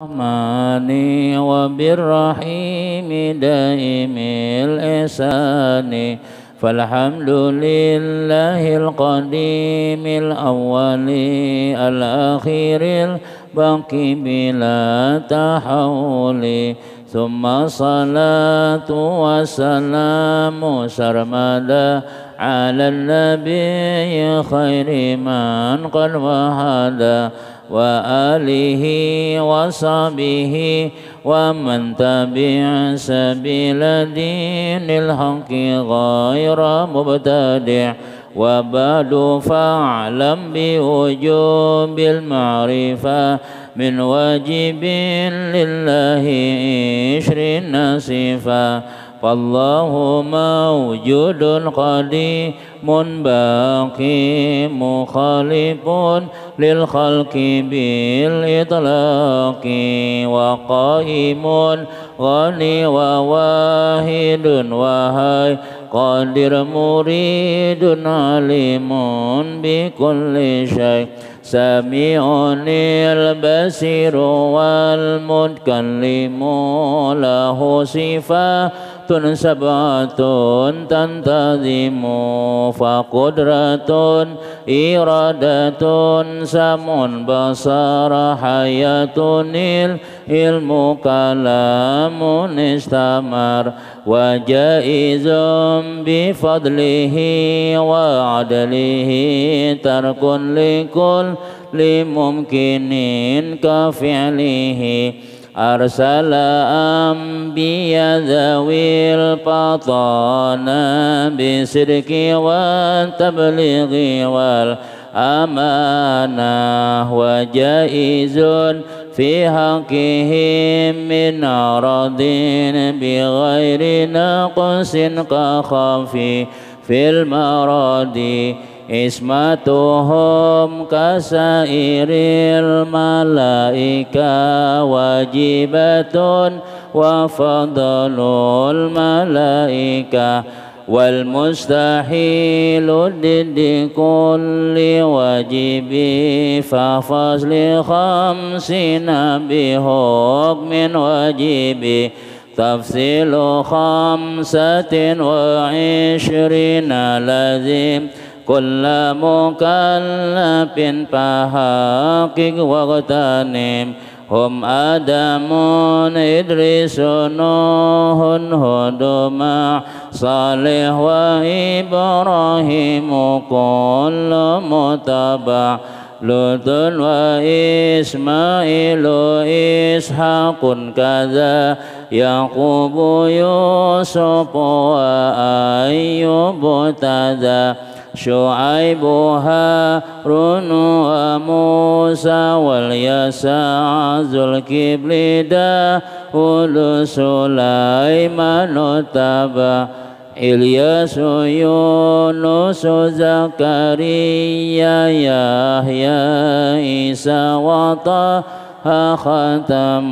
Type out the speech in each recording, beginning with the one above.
الرحمن وبالرحيم دائم الإحسان فالحمد لله القديم الأول الأخير الباقي بلا تحول ثم الصلاة والسلام سرمدا على النبي خير من قد وهدى وآله وصحبه ومن تبع سبيل دين الحق غير مبتدع وبعد فاعلم بوجوب المعرفة من واجب لله 20 صفة فالله موجود قديم باقي مخالف للخلق بالإطلاق وقائم غني وواحد وهي قادر مريد عليم بكل شيء سميع البصير والمتكلم له صفات سبعة تنتظم فقدرة إرادة سمع بصر حياة العلم كلام استمر وجائز بفضله وعدله ترك لكل ممكن كفعله أرسل أنبياء ذوي البطانة بالصدق والتبليغ والأمانة وجائز في حقهم من عرض بغير نقص كخفي في المرض ismatuhum kasairil malaika wajibatun wa fadlul malaika wal mustahilu didi kulli wajibi fa fasli khamsina bihukmin wajibi tafsilu khamsatin wa 20 lazim كل مكلف فحقق واغتنم هم آدم إدريس نوح هود مع صالح وإبراهيم كل متبع لوط وإسماعيل إسحاق كذا يعقوب يوسف وأيوب تذا شعيب هارون وموسى واليسع ذو الكبر داود سليمان تبع إلياس يونس زكريا يحيى عيسى وطه ختم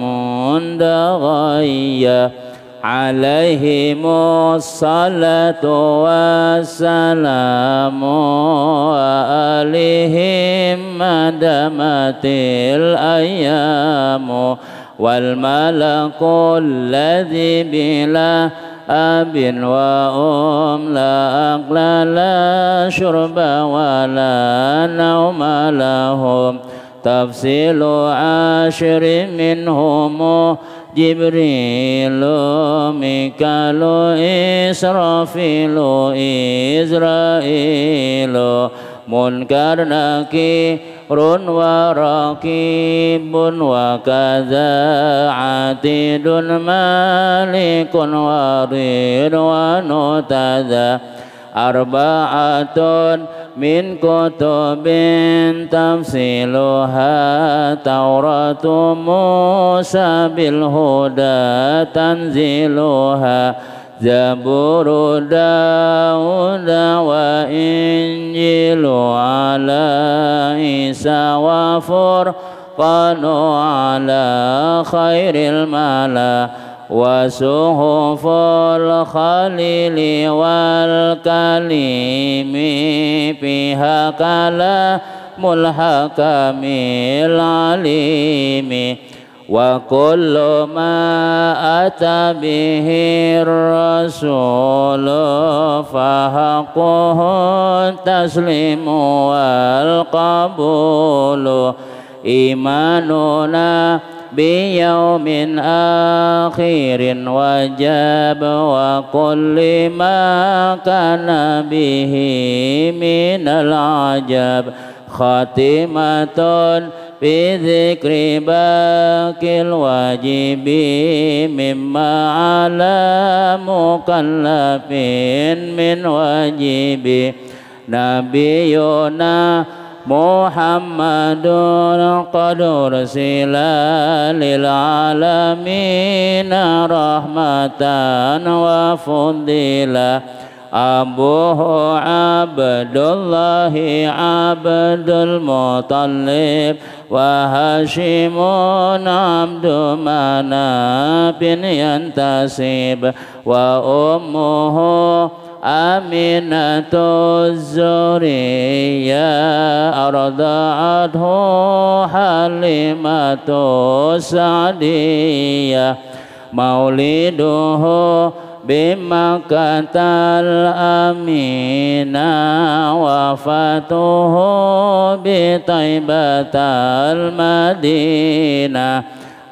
دغيا عليهم الصلاة والسلام وآلهم ما دامت الأيام والملك الذي بلا أب وأم لا أكل لا شرب ولا نوم لهم تفصيل 10 منهم جبريل ميكال إسرافيل إسرائيل منكر نكير ورقيب وكذا عتيد مالك ورضوان تذا 4 من كتب تفصيلها توراة موسى بالهدى تنزيلها زبور داود وإنجيل على عيسى وفرقان على خير الملا وصحف الخليل والكليم فيها كلام الحكم العليم وكل ما أتى به الرسول فحقه التسليم والقبول إيماننا بيوم آخر وجب وكل ما كان به من العجب خاتمة بذكر باقي الواجب مما على مكلف من واجب نبينا محمد قد أرسل للعالمين رحمة وفضل أبوه عبد الله عبد المطلب وهاشم عبد مناف ينتسب وأمه آمنة الزهرية أرضعته حليمة السعدية مولده بمكة الأمينة وفاته بطيبة المدينة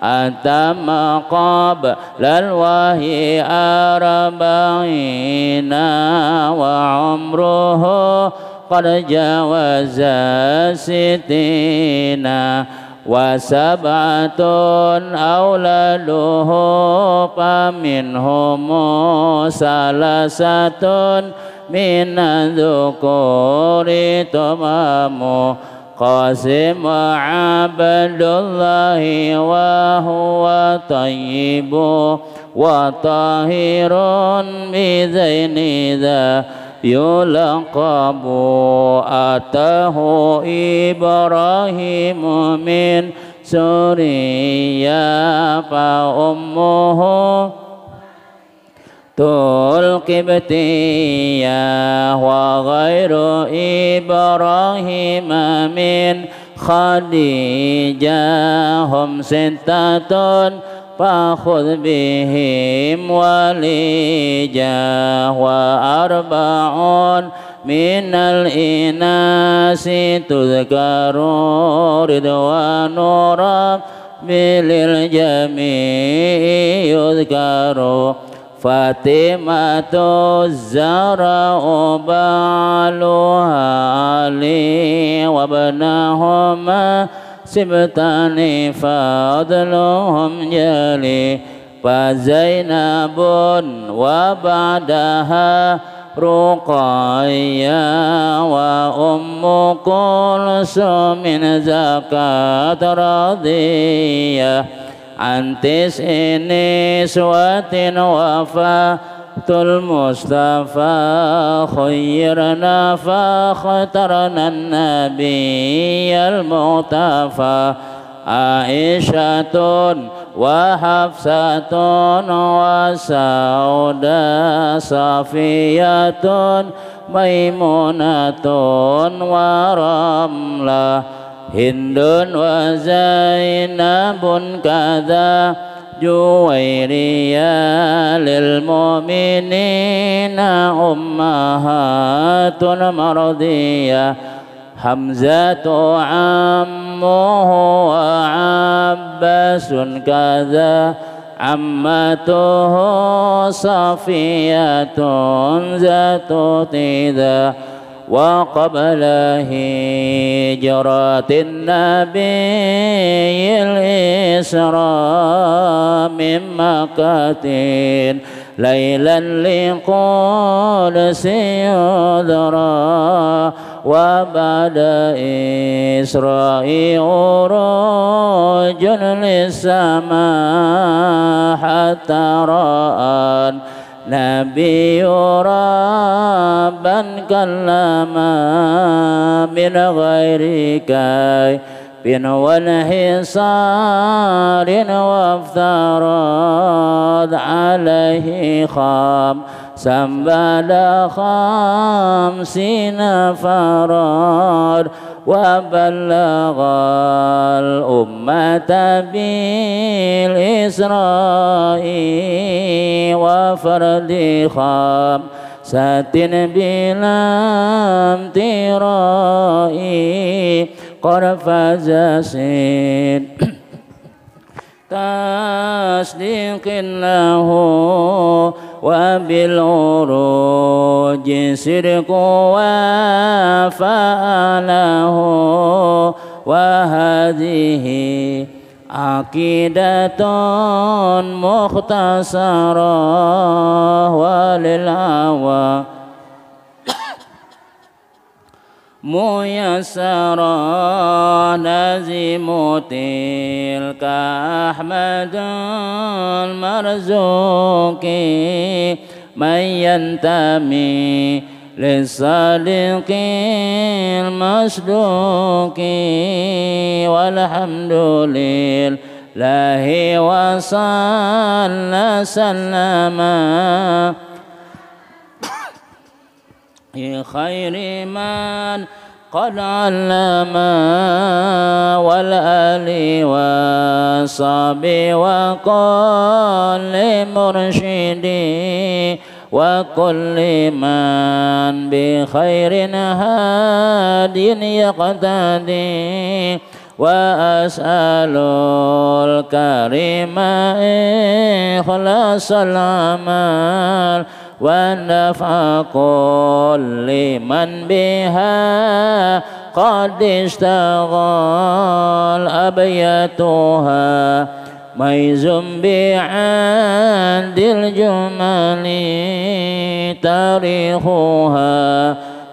أتم قبل الوحي 40 وعمره قد جاوز 60 وسبعة أولاده فمنهم 3 من الذكور تمام قاسم عبد الله وهو طيب وطاهر بزين ذا يلقب أتاه إبراهيم من سوريا فأمه القبطية وغير إبراهيم من خديجة هم 6 فخذ بهم وليجا و40 من الإناس تذكر رضوان ربي للجميع يذكر فاطمة الزهراء بعلها علي وابنهما سبتان فضلهم جلي فزينب وبعدها رقية وأم كلثوم زكاة رضية عن 9 نسوة وفاة المصطفى خيرنا فاخترنا النبي المصطفى عائشة وحفصة وسودة صفية ميمونة ورملة هند وزينب كذا جويرية للمؤمنين أمهات مرضية حمزة عمه وعباس كذا عمته صفية ذات طيذة وقبل هجرة النبي الإسراء من مكة ليلا لقدس يذرى وبعد إسراء عروج للسماء حتى رأى نبي ربا كلما من غير كيف وانحصار وافترض عليه خمسا بعد 50 فراد وبلغ الأمة بالإسراء وفرد خمسة بلا امتراء قد فاز تصديق له وبالعروج صدق وفعله وهذه عقيدة مختصرة وللهوى ميسرا نازم تلك أحمد المرزوق من ينتمي للصادق المصدوق والحمد لله وصلى سلم خير من قد علم والآل والصحب وكل مرشدي وكل من بخير هاد يقتدي وأسأل الكريم إخلاص العمل ونفع كل من بها قد اشتغل أبياتها ميز بعند الجمل تاريخها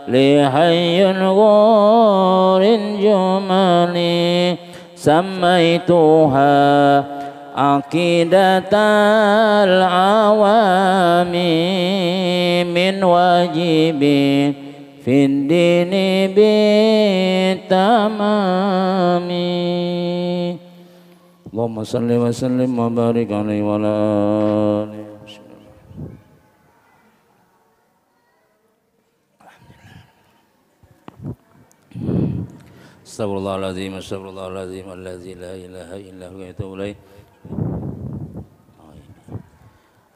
لحي غور جمل سميتها عقيدة العوام من واجب في الدين بالتمام اللهم صل وسلم وبارك عليه وعلى آله. Astagfirullahaladzim, astagfirullahaladzim, alladzi la ilaha illa huwa yatubu ilaih.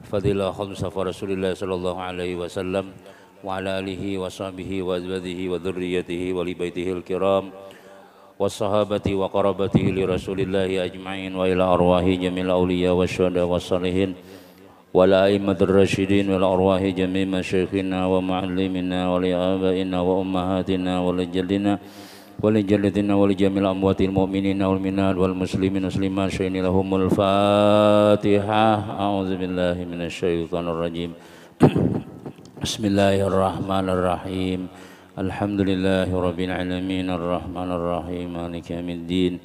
Fadilah khamsa fa Rasulillah sallallahu alaihi wasallam wa ala alihi wa sahbihi wa azwajihi wa dzurriyyatihi wa li baitihi al-kiram wa sahabati wa qarabatihi li Rasulillah ajma'in wa ila arwahi jamil awliya wa syuhada wa salihin wa la a'immatir rasyidin wa ila arwahi jami' masyayikhina wa muallimina wa li abaina wa ummahatina wa li jaddina ولجلدنا ولجميع الأموات المؤمنين والمؤمنات والمسلمين والمسلمات شهدنا لهم الفاتحة. أعوذ بالله من الشيطان الرجيم. بسم الله الرحمن الرحيم. الحمد لله رب العالمين الرحمن الرحيم مالك يوم الدين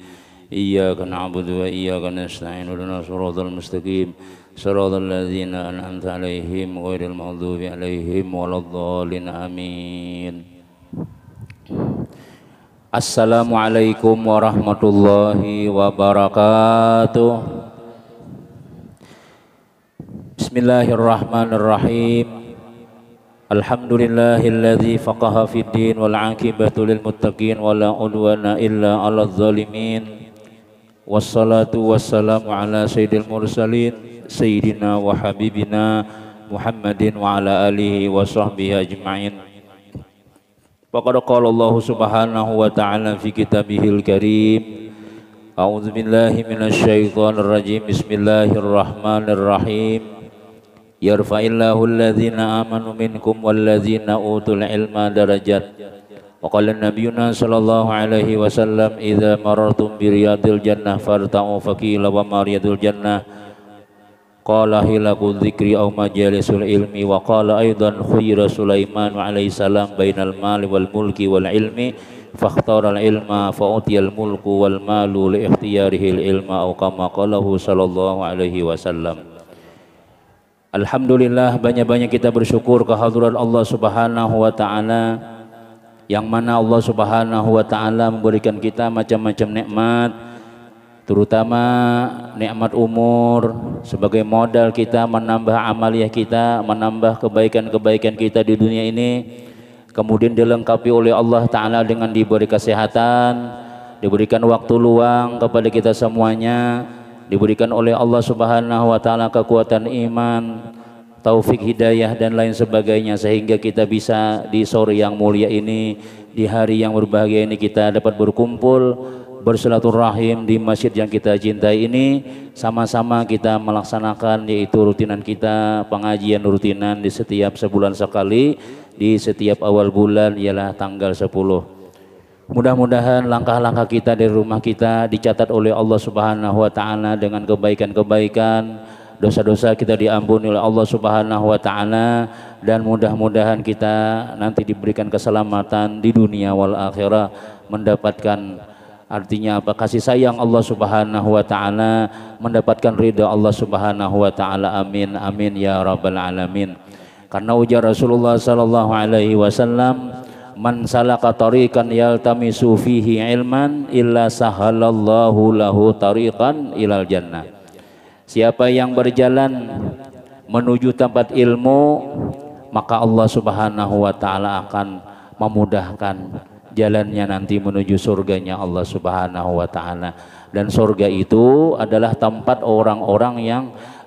إياك نعبد وإياك نستعين اهدنا الصراط المستقيم صراط الذين أنعمت عليهم غير المغضوب عليهم ولا الضالين آمين. Assalamualaikum warahmatullahi wabarakatuh. Bismillahirrahmanirrahim. Alhamdulillahilladzi faqaha fid din wal 'aqibatu lil muttaqin wala udwana illa 'alal zalimin. Wassalatu wassalamu ala sayyidil mursalin sayyidina wa habibina Muhammadin wa ala alihi wa sahbihi ajma'in. Faqad qala Allah subhanahu wa ta'ala fi kitabihil karim. A'udzu billahi minasy syaithanir rajim. Bismillahirrahmanirrahim. Yarfa'illahu alladhina amanu minkum walladzina utul ilma darajat. Wa qala nabiyyuna sallallahu alaihi wasallam idza marartum bi riyadil jannah farta'u faqila wa ma riyadul jannah qala hilakul dzikri aw majalisul ilmi. Wa qala aidan khuyira Sulaiman alaihi salam bainal mali wal mulki wal ilmi fakhtara al ilma fa utiyal mulku wal malu li ikhtiyarihi al ilma aw kama qalahu sallallahu alaihi wasallam. Alhamdulillah, banyak-banyak kita bersyukur kehadirat Allah Subhanahu wa taala, yang mana Allah Subhanahu wa taala memberikan kita macam-macam nikmat, terutama nikmat umur sebagai modal kita menambah amaliyah kita, menambah kebaikan-kebaikan kita di dunia ini. kemudian dilengkapi oleh Allah Ta'ala dengan diberi kesehatan, diberikan waktu luang kepada kita semuanya, diberikan oleh Allah Subhanahu wa Ta'ala kekuatan iman, taufik hidayah dan lain sebagainya, sehingga kita bisa di sore yang mulia ini, di hari yang berbahagia ini, kita dapat berkumpul bersilaturahim di masjid yang kita cintai ini, sama-sama kita melaksanakan yaitu rutinan kita, pengajian rutinan di setiap sebulan sekali, di setiap awal bulan ialah tanggal 10. Mudah-mudahan langkah-langkah kita dari rumah kita dicatat oleh Allah Subhanahu wa Ta'ala dengan kebaikan-kebaikan, dosa-dosa kita diampuni oleh Allah Subhanahu wa Ta'ala, dan mudah-mudahan kita nanti diberikan keselamatan di dunia wal akhirah, mendapatkan artinya apa, kasih sayang Allah Subhanahu wa Ta'ala, mendapatkan ridha Allah Subhanahu wa Ta'ala. Amin amin ya rabbal alamin. Karena ujar Rasulullah sallallahu alaihi wasallam, man salaka tariqan yaltamisu fihi ilman illa sahalallahu lahu tariqan ilal jannah. Siapa yang berjalan menuju tempat ilmu, maka Allah Subhanahu wa Ta'ala akan memudahkan jalannya nanti menuju surganya Allah Subhanahu wa Ta'ala. Dan surga itu adalah tempat orang-orang yang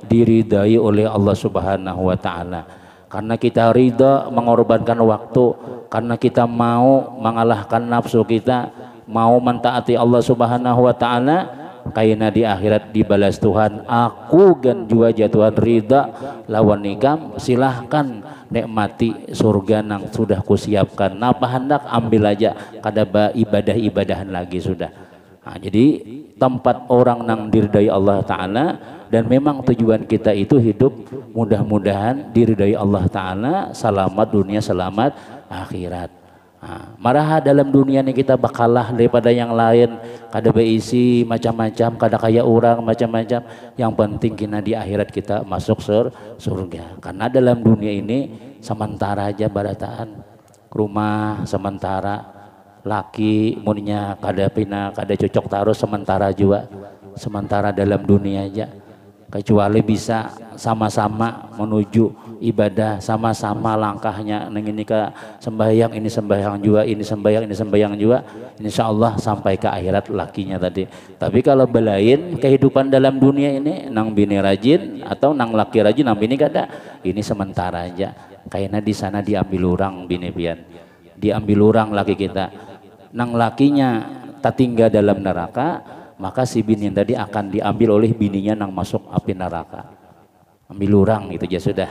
diridai oleh Allah Subhanahu wa Ta'ala. Karena kita ridha mengorbankan waktu, karena kita mau mengalahkan nafsu kita, mau mentaati Allah Subhanahu wa Ta'ala, kaina di akhirat dibalas Tuhan, aku gan jua jatuhan ridha lawan nikam, silahkan nikmati surga nang sudah kusiapkan, napa hendak ambil aja, kada ibadah-ibadahan lagi sudah. Nah, jadi tempat orang nang diridai Allah Ta'ala, dan memang tujuan kita itu hidup mudah-mudahan diridai Allah Ta'ala, selamat dunia selamat akhirat. Nah, marah dalam dunia ini kita bakalah daripada yang lain, kada berisi macam-macam, kada kaya orang macam-macam. Yang penting kita di akhirat kita masuk surga. Karena dalam dunia ini sementara aja barataan, rumah sementara, laki muninya kada pina kada cocok taruh sementara juga, sementara dalam dunia aja. Kecuali bisa sama-sama menuju ibadah, sama-sama langkahnya neng ini ke sembahyang, ini sembahyang juga, ini sembahyang juga, insya Allah sampai ke akhirat lakinya tadi. Tapi kalau belain kehidupan dalam dunia ini, nang bini rajin atau nang laki rajin, nang bini kada, ini sementara aja. Kayaknya di sana diambil orang bini pian, diambil orang laki kita, nang lakinya tak tinggal dalam neraka, maka si bini tadi akan diambil oleh bininya nang masuk api neraka. Ambil orang itu aja sudah.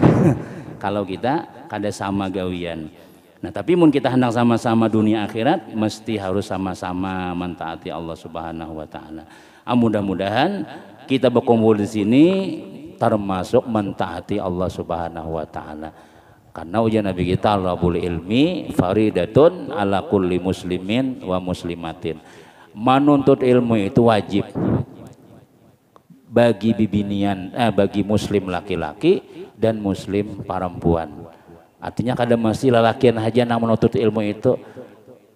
Kalau kita kada sama gawian. Nah, tapi mun kita hendak sama-sama dunia akhirat, mesti harus sama-sama mentaati Allah Subhanahu wa Ta'ala. Mudah-mudahan kita berkumpul di sini termasuk mentaati Allah Subhanahu wa Ta'ala. Karena ujian Nabi kita, talabul ilmi faridatun ala kulli muslimin wa muslimatin. Menuntut ilmu itu wajib bagi bagi muslim laki-laki dan muslim perempuan. Artinya kada mesti lelakian aja nang menuntut ilmu itu,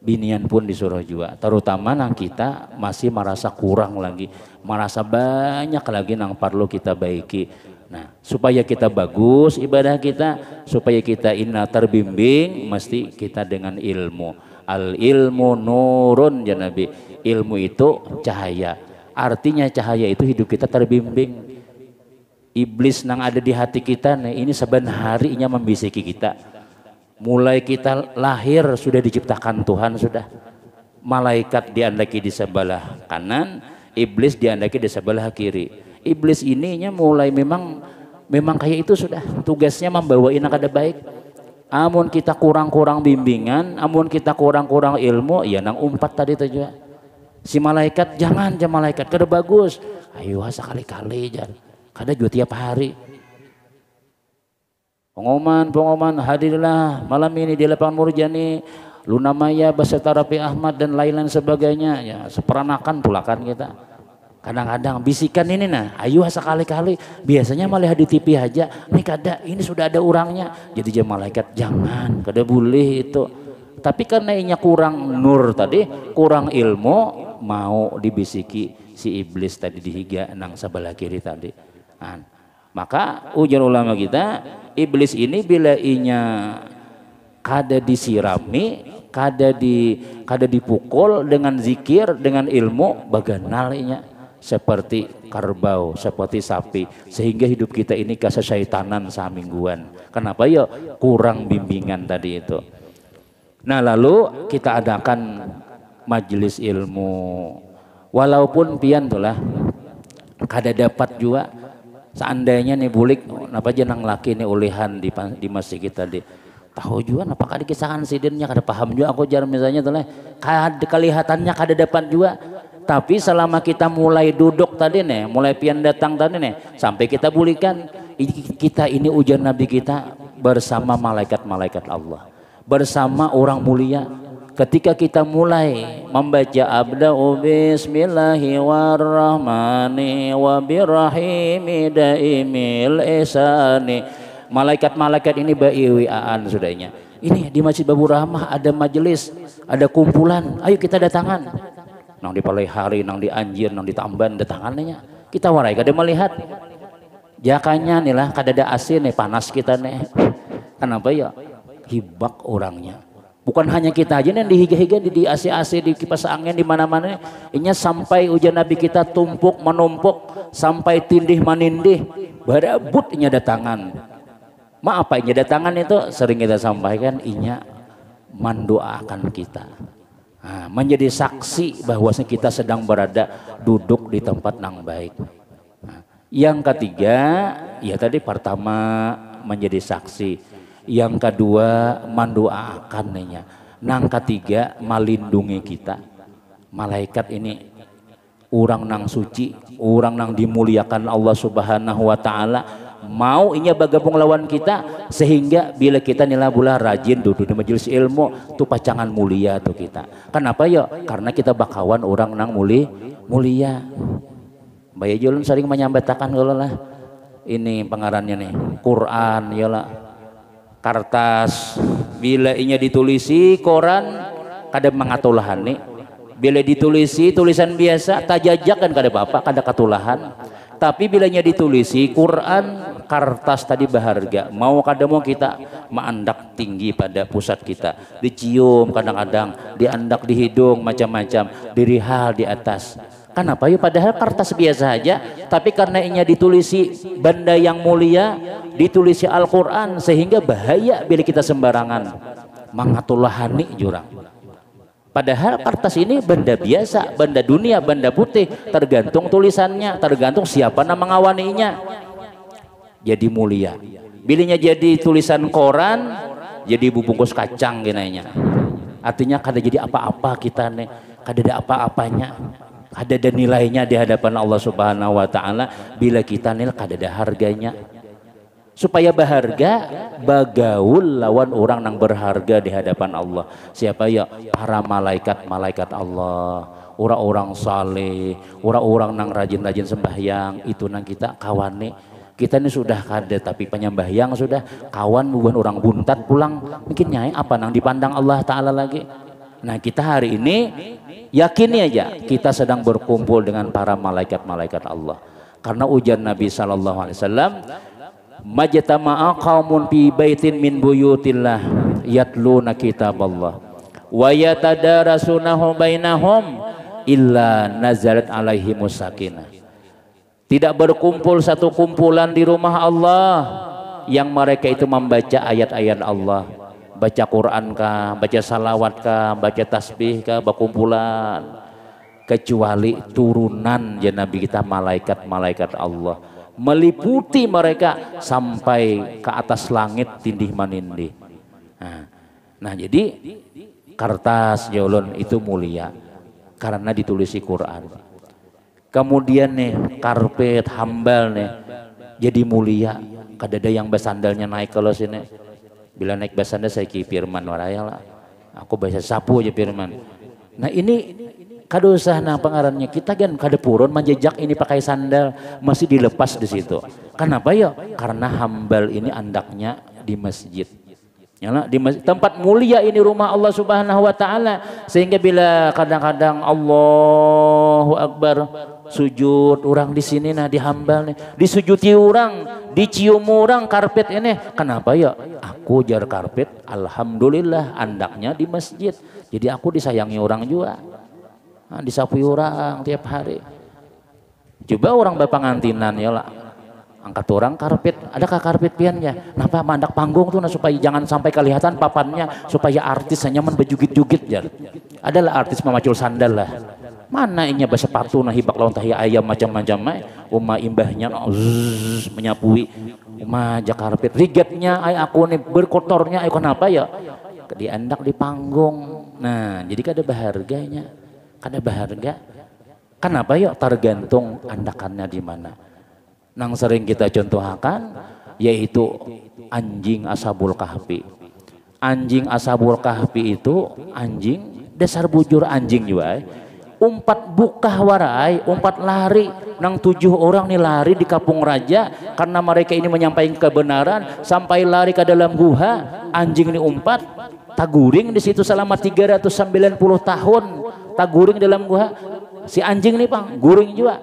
binian pun disuruh juga. Terutama nang kita masih merasa kurang lagi, merasa banyak lagi nang perlu kita baiki. Nah, supaya kita bagus ibadah kita, supaya kita inna terbimbing, mesti kita dengan ilmu. Al ilmu nurun ya Nabi. Ilmu itu cahaya. Artinya cahaya itu hidup kita terbimbing. Iblis nang ada di hati kita nih, ini sebenarnya membisiki kita. Mulai kita lahir sudah diciptakan Tuhan sudah. Malaikat diandaki di sebelah kanan, iblis diandaki di sebelah kiri. Iblis ininya mulai memang kayak itu sudah. Tugasnya membawa ina kada baik. Amun kita kurang-kurang bimbingan, amun kita kurang-kurang ilmu, ya nang umpat tadi itu juga. Si malaikat jangan malaikat kada bagus. Ayo sekali-kali jar. Kada juga tiap hari. Pengumuman hadirlah malam ini di lapangan Murjani, Luna Maya, Beserta Raffi Ahmad dan lain-lain sebagainya. Ya, seperanakan pulakan kita. Kadang-kadang bisikan ini nah, ayo sekali-kali. Biasanya malah di TV aja. Ini kada, ini sudah ada orangnya. Jadi jam malaikat jangan, kada boleh itu. Tapi karena inya kurang nur tadi, kurang ilmu, mau dibisiki si iblis tadi dihiga nang sebelah kiri tadi. Maka ujar ulama kita, iblis ini bila inya kada disirami, kada dipukul dengan zikir, dengan ilmu, baganalnya seperti kerbau, seperti sapi, sehingga hidup kita ini kesyaitanan samingguan. Kenapa ya? Kurang bimbingan tadi itu. Nah, lalu kita adakan majelis ilmu, walaupun pian tulah kada dapat juga. Seandainya nih bulik napa aja nang laki nih ulihan di masjid kita di tahu juga napa kada kisahkan sidinnya kada paham juga aku jar misalnya tuh kada kelihatannya kada dapat juga, tapi selama kita mulai duduk tadi nih, mulai pian datang tadi nih, sampai kita bulikan kita ini ujian Nabi kita bersama malaikat-malaikat Allah, bersama orang mulia. Ketika kita mulai membaca abda'u bismillahi warrahmani wabirrahimi daimil isani, malaikat-malaikat ini baiwiaan sudahnya. Ini di Masjid Babur Rahmah ada majelis, ada kumpulan, ayo kita datangan. Nang di Palehari, nang di Anjir, nang di Tamban datangannya. Kita warai kada melihat. Jakanya nih lah kada ada AC nih, panas kita nih. Kenapa ya? Hibak orangnya. Bukan hanya kita aja nih dihiga-higa di AC-AC, di kipas angin, di mana-mana. Inya sampai ujian Nabi kita tumpuk menumpuk, sampai tindih manindih, berebut inya datangan. Maaf apa inya datangan itu sering kita sampaikan, inya mendoakan kita. Nah, menjadi saksi bahwasanya kita sedang berada duduk di tempat yang baik. Nah, yang ketiga, ya tadi pertama menjadi saksi. Yang kedua mendoakannya. Nang ketiga melindungi kita. Malaikat ini orang nang suci, orang nang dimuliakan Allah Subhanahu wa taala, mau inya bergabung lawan kita, sehingga bila kita nila bula rajin duduk di majelis ilmu tuh pacangan mulia tuh kita. Kenapa ya? Karena kita bakawan orang nang mulia. Mbak Julun sering menyambatakan kalau lah ini pengarannya nih Quran ya lah, kartas bila inya ditulisi koran kada mengatulahan nih, bila ditulisi tulisan biasa tajajak kan kada bapak kada katulahan, tapi bila inya ditulisi Quran kartas tadi berharga, mau kada mau kita menandak tinggi pada pusat kita, dicium kadang-kadang, diandak di hidung macam-macam, dirihal di atas. Kenapa ya? Padahal kertas biasa aja, tapi karena inya ditulisi benda yang mulia, ditulisi Al-Quran, sehingga bahaya bila kita sembarangan mengatulahani jurang. Padahal kertas ini benda biasa, benda dunia, benda putih, tergantung tulisannya, tergantung siapa nama mengawaninya. Jadi mulia. Bilinya jadi tulisan koran, jadi bubungkus kacang ginanya. Artinya kada jadi apa-apa kita nih, kada ada apa-apanya. Ada nilainya di hadapan Allah Subhanahu wa taala bila kita nil kada ada harganya. Supaya berharga bagaul lawan orang yang berharga di hadapan Allah. Siapa ya? Para malaikat-malaikat Allah, orang-orang saleh, orang-orang nang rajin-rajin sembahyang, itu nang kita kawane. Kita ini sudah kada tapi penyembahyang sudah kawan bukan orang buntat pulang mungkin nyai apa nang dipandang Allah taala lagi. Nah, kita hari ini yakini aja kita sedang berkumpul dengan para malaikat-malaikat Allah. Karena ujar Nabi sallallahu alaihi wasallam, majtama'a qaumun fi baitin min buyutillah yatluna kitaballah wa yatadarasunahu bainahum illa nazalat alaihimus sakinah. Tidak berkumpul satu kumpulan di rumah Allah yang mereka itu membaca ayat-ayat Allah, baca Quran kah, baca salawat kah, baca tasbih kah, berkumpulan, kecuali turunan ya Nabi kita malaikat-malaikat Allah meliputi mereka sampai ke atas langit tindih manindih. Nah jadi kertas jolon itu mulia karena ditulisi Quran. Kemudian nih karpet hambal nih jadi mulia, kadada yang basandalnya naik kalau sini. Bila naik basanda saya ki firman waraya lah, aku baca sapu aja firman. Nah ini kada usah nang pengarannya kita kan kada purun menjejak ini pakai sandal masih dilepas di situ. Kenapa ya? Karena hambal ini andaknya di masjid. Yalah, di masjid, tempat mulia ini rumah Allah Subhanahu wa taala, sehingga bila kadang-kadang Allahu Akbar sujud orang di sini nah dihambal nih, disujuti orang, dicium orang karpet ini. Kenapa ya? Aku jar karpet, alhamdulillah andaknya di masjid. Jadi aku disayangi orang juga. Nah, disapui orang tiap hari. Coba orang bapak ngantinan ya lah. Angkat orang karpet, adakah karpet piannya? Kenapa mandak panggung tuh nah, supaya jangan sampai kelihatan papannya, supaya artis hanya menbejugit-jugit jar. Adalah artis memacul sandal lah. Mana inya sepatu nah hibak lawan tahi ayam macam-macam imbahnya menyapui jak karpet rigetnya aku nih berkotornya kenapa ya? Diandak di panggung. Nah, jadi kada berharganya. Kada berharga. Kenapa ya? Tergantung andakannya di mana. Nang sering kita contohkan yaitu anjing Ashabul Kahfi. Anjing Ashabul Kahfi itu anjing dasar bujur anjing juga. Umpat bukah warai, umpat lari. Nang 7 orang nih lari di Kapung Raja karena mereka ini menyampaikan kebenaran sampai lari ke dalam guha. Anjing ini umpat taguring di situ selama 390 tahun. Taguring dalam guha. Si anjing nih Bang, guring juga.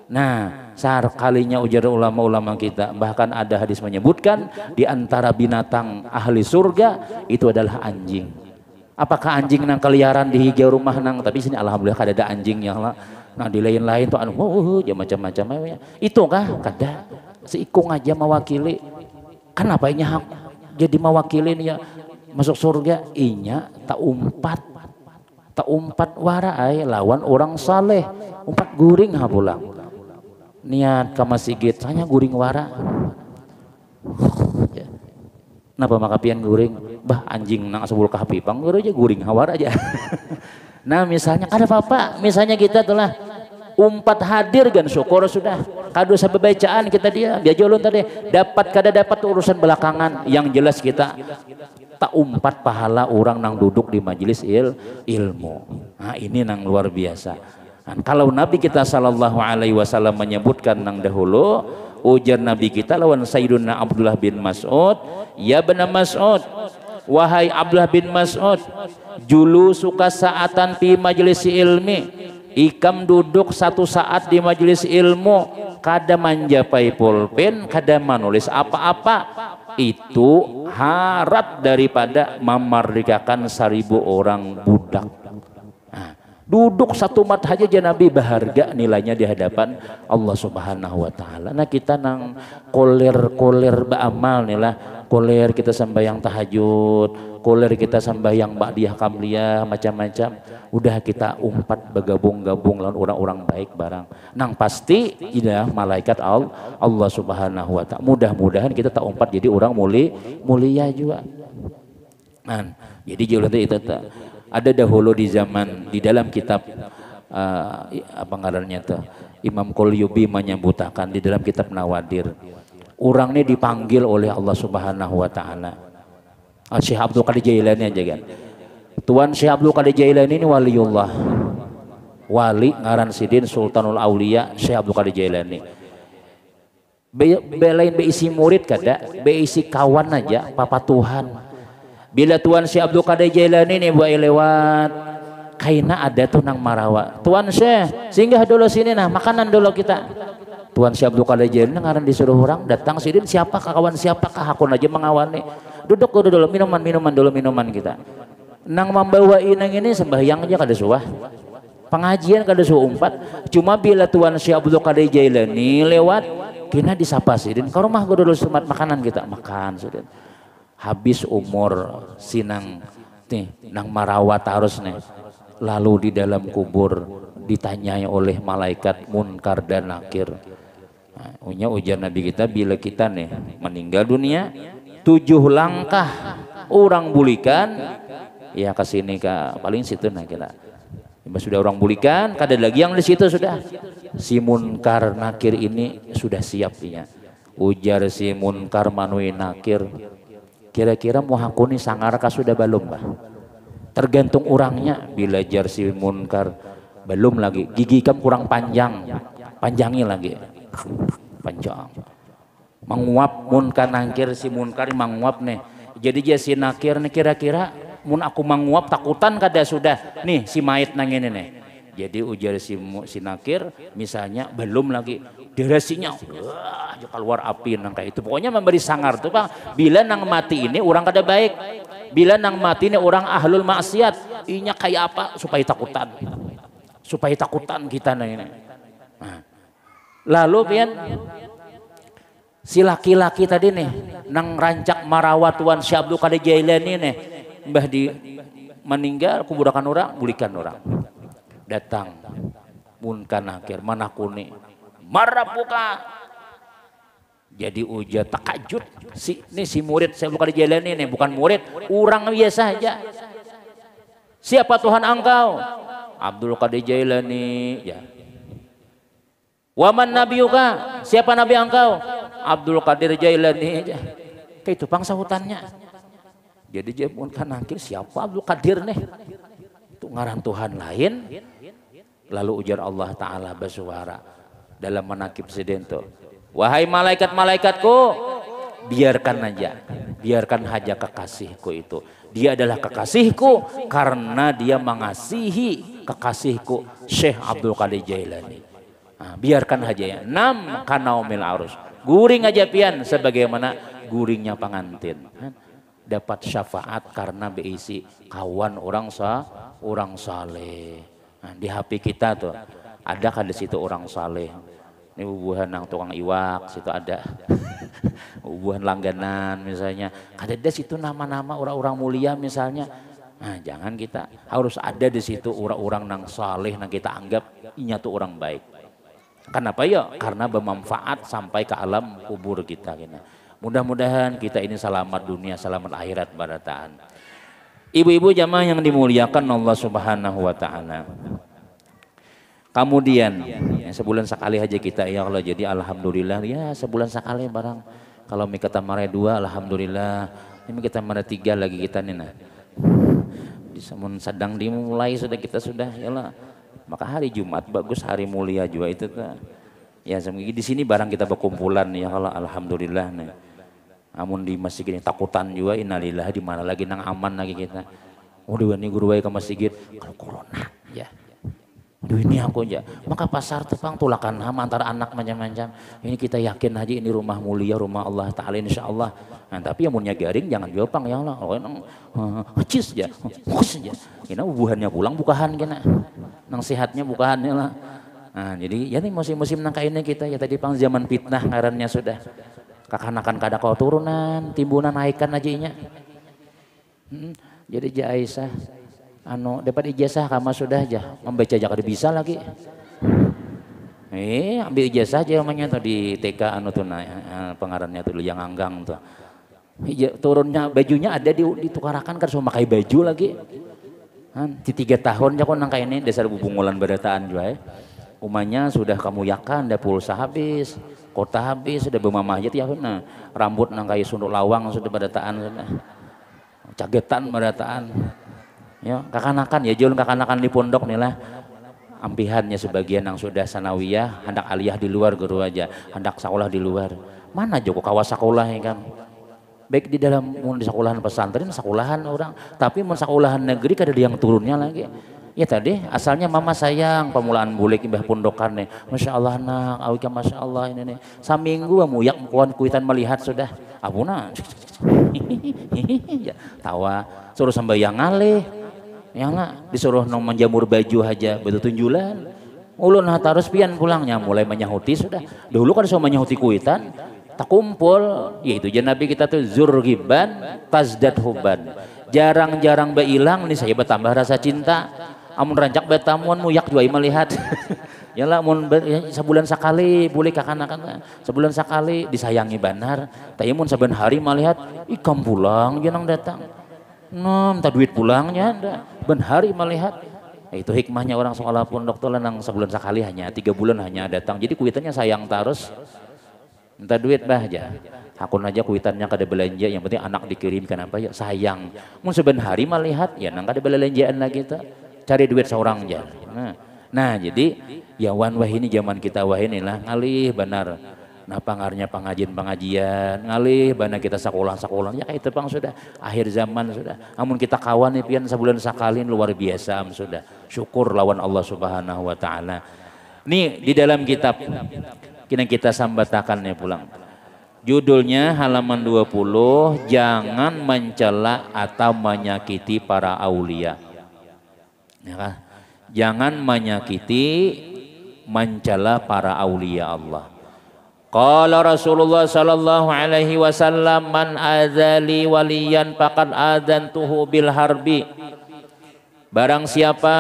Nah, kalinya ujar ulama-ulama kita, bahkan ada hadis menyebutkan di antara binatang ahli surga itu adalah anjing. Apakah anjing nang keliaran di hijau rumah nang, tapi sini alhamdulillah kada ada anjingnya lah. Nah di lain-lain tuh ya macam-macam ya. Itu kah? Kada. Si ikung aja mewakili. Kenapa inya hak jadi mewakili ya masuk surga? Inya tak umpat warai lawan orang saleh, umpat guring ha pulang. Niat ke masjid hanya guring wara. Kenapa maka pian guring? Bah anjing nang Ashabul Kahfi pang aja guring hawar aja. Nah misalnya ada apa-apa, misalnya kita telah umpat hadir kan syukur sudah. Kado sababacaan kita dia jolon tadi dapat kada dapat urusan belakangan. Yang jelas kita tak umpat pahala orang nang duduk di majelis ilmu. Nah ini nang luar biasa. Dan kalau Nabi kita sallallahu alaihi wasallam menyebutkan nang dahulu, ujar Nabi kita lawan Sayyiduna Abdullah bin Mas'ud, ya benar Mas'ud, wahai Abdullah bin Mas'ud, julu suka saatan fi majelis ilmi, ikam duduk satu saat di majelis ilmu, kada manjapai pulpen, kada menulis apa-apa, itu harat daripada memerdekakan 1000 orang budak. Duduk satu mat aja Nabi berharga nilainya di hadapan Allah Subhanahu wa taala. Nah kita nang koler beramal nih lah, koler kita sembahyang tahajud, koler kita sembahyang ba'diyah kamliyah macam-macam. Udah kita umpat bergabung-gabung lawan orang-orang baik barang. Nang pasti ida malaikat Allah Subhanahu wa taala. Mudah-mudahan kita tak umpat jadi orang mulia juga. Nah, jadi jualan itu ada dahulu di zaman di dalam kitab apa ngarannya tuh Imam Qulyubi menyebutkan di dalam kitab Nawadir, orang ini dipanggil oleh Allah Subhanahu wa taala. Syekh Abdul Qadir Jailani aja kan. Tuan Syekh Abdul Qadir Jailani ini waliullah. Wali ngaran sidin Sultanul Aulia Syekh Abdul Qadir Jailani. Belain beisi murid kada, beisi kawan aja papa Tuhan. Bila Tuan Syekh Abdul Qadir Jailani nih buat lewat, kaina ada tuh nang marawa. Tuan Syekh, singgah dulu sini nah, makanan dulu kita. Tuan Syekh Abdul Qadir Jailani ngaran disuruh orang datang sini, siapakah kawan siapakah aku aja mengawani. Duduk dulu minuman dulu kita. Nang membawa inang ini sembahyang aja kada suah. Pengajian kada suah umpat. Cuma bila Tuan Syekh Abdul Qadir Jailani lewat, kina disapa sidin. Ke rumah gue dulu semat makanan kita makan sidin. Habis umur sinang nih nang marawat harus nih lalu di dalam kubur ditanyai oleh malaikat munkar dan nakir. Nah, ujar Nabi kita bila kita nih meninggal dunia 7 langkah orang bulikan ya ke sini ke paling situ nah kita sudah orang bulikan kada lagi yang di situ sudah si munkar nakir ini sudah siap ya. Ujar si munkar manui nakir, kira-kira mau hakuni sangarka sudah belum bah? Tergantung orangnya. Bila jar si munkar belum lagi, gigi kamu kurang panjangi lagi, panjang. Menguap munkar nakir si munkar menguap nih. Jadi dia si nakir nih kira-kira mun aku menguap takutan kada sudah nih si mayit nang ini nih. Jadi ujar si Nakir misalnya belum lagi durasinya, wah keluar api nang kayak itu. Pokoknya memberi sangar tuh Bang. Bila nang mati ini orang kada baik, bila nang mati ini orang ahlul maksiat, inya kayak apa supaya takutan kita nah ini. Nah, lalu pian si laki-laki tadi nih nang rancak marawat Tuan Syekh Abdul Qadir Jailani nih, mbah di meninggal kuburakan orang, bulikan orang. Datang munkan akhir mana kuni marah buka jadi ujar takajud si murid saya bukan di jalan ini bukan murid orang biasa aja. Siapa Tuhan engkau? Abdul Qadir Jailani ya. Waman nabiyuka? Siapa nabi engkau? Abdul Qadir Jailani aja. Kayak itu pangsa hutannya. Jadi dia munkan akhir siapa Abdul Qadir nih? Itu ngaran Tuhan lain. Lalu ujar Allah Ta'ala bersuara dalam manakib sedento, wahai malaikat-malaikatku, biarkan aja kekasihku itu, dia adalah kekasihku karena dia mengasihi kekasihku Syekh Abdul Qadir Jailani. Nah, biarkan aja ya, nam kanaumil arus, guring aja pian sebagaimana guringnya pengantin, dapat syafaat karena berisi kawan orang saleh. Nah, di HP kita tuh ada kan di situ orang saleh. Ini bubuhan nang tukang iwak, situ ada bubuhan langganan misalnya. Ada di situ nama-nama orang-orang mulia misalnya. Nah, jangan kita harus ada di situ orang-orang nang saleh nang kita anggap inya tuh orang baik. Kenapa ya? Karena bermanfaat sampai ke alam kubur kita. Mudah-mudahan kita ini selamat dunia, selamat akhirat barataan. Ibu-ibu jamaah yang dimuliakan Allah Subhanahu wa taala. Kemudian ya, sebulan sekali aja kita ya Allah, jadi alhamdulillah ya sebulan sekali barang. Kalau kita mare 2 alhamdulillah. Ini kita mare 3 lagi kita nih nah. Disamun sedang dimulai sudah kita sudah ya Allah. Maka hari Jumat bagus, hari mulia juga itu tuh. Ya di sini barang kita berkumpulan ya Allah alhamdulillah nih. Amun di masjid ini takutan juga innalillah di mana lagi nang aman lagi kita. Udah ini guru ke masjid kalau corona ya. Duh ini aku aja. Maka pasar tepang tulakan ham antara anak macam-macam. Ini kita yakin aja ini rumah mulia, rumah Allah Ta'ala insyaallah. Nah, tapi yang punya garing jangan jopang ya Allah. Oh nang cis aja. Ini bubuhannya pulang bukahan kena. Nang sehatnya bukahan ya lah. Nah, jadi ya nih musim-musim nang kayak ini kita ya tadi pang zaman fitnah ngarannya sudah. Kakanakan kada kau turunan, timbunan naikkan aja inya. Jadi ja Aisyah, dapat ijazah kama sudah aja, membaca aja kada bisa lagi. Ambil ijazah aja namanya tuh di TK tuh pengarannya tuh yang anggang tuh. Turunnya bajunya ada ditukarakan kan semua pakai baju lagi. Di 3 tahun ya kok nang kayak ini dasar bubungulan berataan juga. Umanya sudah kamu yakan, ada pulsa habis. Kota habis sudah bermamah ya nah rambut nang kayak sunduk lawang sudah badataan sudah cagetan badataan ya kakanakan ya jual kakanakan di pondok nih lah ampihannya sebagian yang sudah sanawiyah hendak aliyah di luar guru aja hendak sekolah di luar mana joko kawas sekolah ya kan baik di dalam di sekolahan pesantren sekolahan orang tapi mun sekolahan negeri kada ada yang turunnya lagi. Ya tadi asalnya mama sayang pemulaan bulik imbah pondokan nih. Masya Allah nak, awika Masya Allah ini nih. Saminggu muyak mukuan kuitan melihat sudah. Abuna. Tawa suruh sembahyang ngalih. Yang lah disuruh nong menjamur baju aja betul tunjulan. Ulun harus pian pulangnya mulai menyahuti sudah. Dulu kan suruh menyahuti kuitan. Tak kumpul. Yaitu jan Nabi kita tuh zurgiban tazdad huban. Jarang-jarang beilang nih saya bertambah rasa cinta. Amun rancak betamuan muyak juai melihat. Yalah mun sebulan sekali boleh kakanakan sebulan sekali disayangi benar. Tapi mun saben hari melihat ikam pulang jangan datang. Minta duit pulangnya ada. Ben hari melihat. Itu hikmahnya orang sekolah pondok tuh nang sebulan sekali hanya 3 bulan hanya datang. Jadi kuitannya sayang terus. Minta duit bah aja. Hakun aja kuitannya kada belanja yang penting anak dikirimkan apa ya sayang. Mun saben hari melihat ya nang kada belanjaan lagi tuh. Cari duit seorang aja. Nah jadi ya wan wah ini zaman kita wah inilah ngalih benar Napa ngarnya pengajian ngalih bana kita sekolah ya kayak itu pang sudah akhir zaman sudah. Namun kita kawan nih pian sebulan sekali luar biasa sudah. Syukur lawan Allah Subhanahu wa taala. Nih di dalam kitab kita sambatakan nih pulang. Judulnya halaman 20, jangan mencela atau menyakiti para aulia. Ya kan? Jangan menyakiti mencela para aulia Allah. Qala Rasulullah sallallahu alaihi wasallam man adzali waliyan faqad adzantuhu bil harbi. Barang siapa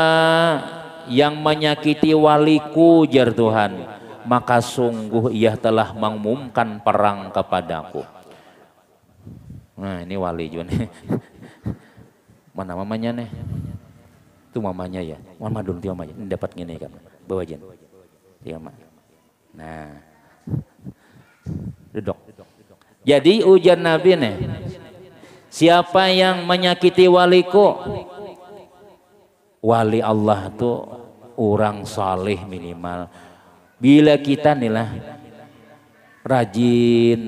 yang menyakiti waliku jar Tuhan, maka sungguh ia telah mengumumkan perang kepadaku. Nah, ini wali juga nih. Mana mamanya nih? Itu mamanya ya. Muhammadun ti mamanya. Ini dapat gini kan. Bawa jen. Dia mah. Nah. Duduk. Jadi ujar Nabi nih, siapa yang menyakiti waliku, wali Allah tuh orang saleh minimal. Bila kita nih lah rajin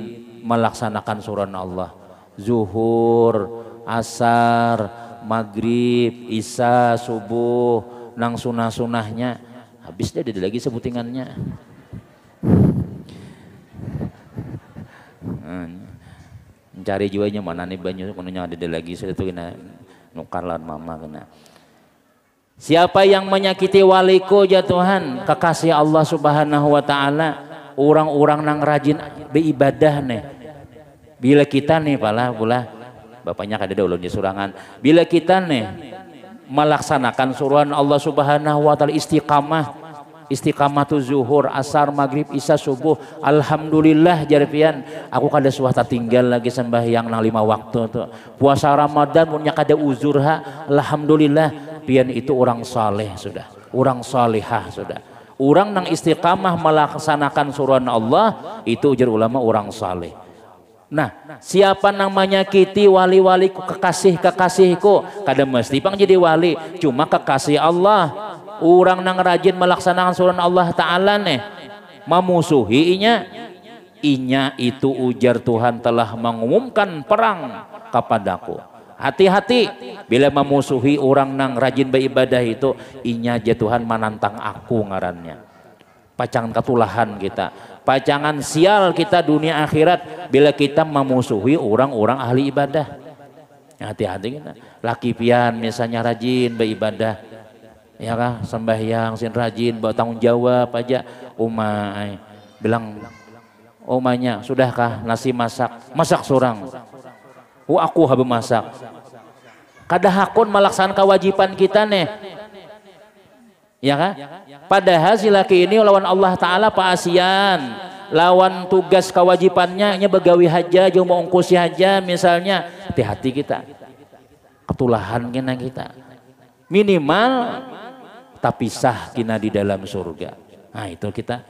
melaksanakan surah Allah, zuhur, asar, maghrib, isya, subuh, nang sunah-sunahnya, habis dia ada lagi sebutingannya. Mencari juanya mana nih banyak menunya ada lagi sudah tuh kena nukarlan mama kena. Siapa yang menyakiti waliku ya Tuhan, kekasih Allah Subhanahu wa taala, orang-orang nang rajin beribadah nih. Bila kita nih pala bapaknya kada ulun di surangan. Bila kita nih melaksanakan suruhan Allah Subhanahu wa taala istiqamatu zuhur, asar, maghrib, isya, subuh, alhamdulillah jarpian aku kada suah tinggal lagi sembahyang nang 5 waktu tuh. Puasa Ramadan punya kada uzur ha, alhamdulillah pian itu orang saleh sudah, orang salihah sudah. Orang nang istiqamah melaksanakan suruhan Allah itu ujar ulama orang saleh. Nah, siapa nang menyakiti wali-waliku, kekasihku, kada mesti pang jadi wali, cuma kekasih Allah. Orang nang rajin melaksanakan suruhan Allah Ta'ala nih memusuhi inya itu ujar Tuhan telah mengumumkan perang kepadaku. Hati-hati bila memusuhi orang nang rajin beribadah itu, inya aja Tuhan menantang aku ngarannya. Pacangan ketulahan kita, pacangan sial kita dunia akhirat bila kita memusuhi orang-orang ahli ibadah. Hati-hati kita. Laki pian misalnya rajin beribadah, ya kah, sembahyang sin rajin bertanggung jawab aja, umai bilang umanya sudahkah nasi masak surang, aku habe masak, kada hakun melaksanakan kewajiban kita nih, ya kah, padahal si laki ini lawan Allah Ta'ala paasian, lawan tugas kewajibannya nya begawi haja jauh mau ongkosi haja misalnya. Hati-hati kita ketulahan kena kita minimal tapi sah kina di dalam surga. Nah itu kita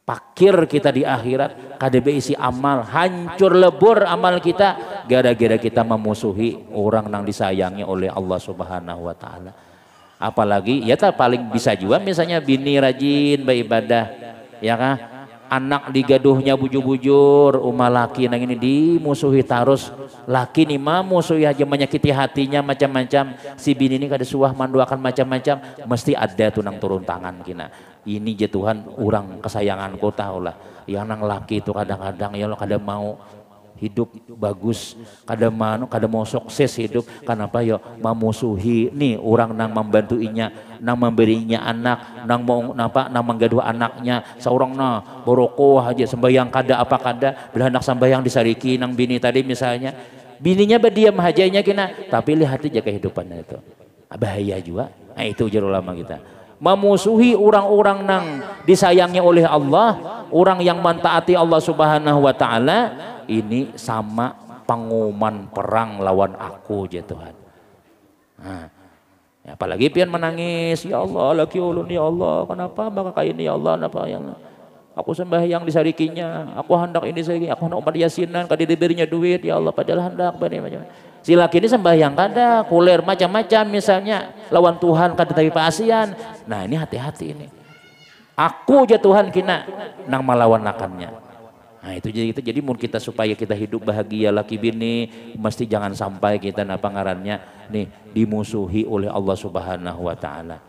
pakir kita di akhirat KDB isi amal hancur lebur amal kita gara-gara kita memusuhi orang yang disayangi oleh Allah Subhanahu wa taala. Apalagi ya tak paling bisa juga misalnya bini rajin beribadah, ya kah, anak digaduhnya bujur-bujur, laki nang ini dimusuhi terus, laki nih mah musuhi aja menyakiti hatinya macam-macam, si bini ini kada suah manduakan macam-macam, mesti ada tuh nang turun tangan kina. Ini je Tuhan orang kesayanganku tahu lah, yang nang laki itu kadang-kadang ya lo kada mau hidup bagus, kada mau sukses hidup, kenapa ya memusuhi nih orang nang membantuinya, nang memberinya anak, nang mau nang menggaduh anaknya, seorang nah boroko aja sembahyang kada apa kada, bila anak sembahyang disariki nang bini tadi misalnya, bininya berdiam hajanya kina, tapi lihat aja kehidupannya itu bahaya juga. Nah itu ujar ulama kita, memusuhi orang-orang nang disayangi oleh Allah, orang yang mentaati Allah Subhanahu wa taala, ini sama pengumuman perang lawan aku ya Tuhan. Nah, apalagi pian menangis, ya Allah laki ulun ya Allah, kenapa maka kayak ini ya Allah, kenapa yang aku sembahyang disarikinya, aku hendak ini saya, aku hendak umat yasinan, kada diberinya duit ya Allah, padahal hendak macam. Si laki ini sembahyang kada, kuler macam-macam misalnya, lawan Tuhan kada tapi pasian. Nah ini hati-hati ini. Aku aja Tuhan kina nang malawan akannya. Nah itu jadi mun kita supaya kita hidup bahagia laki bini mesti jangan sampai kita napa ngarannya nih dimusuhi oleh Allah Subhanahu wa taala.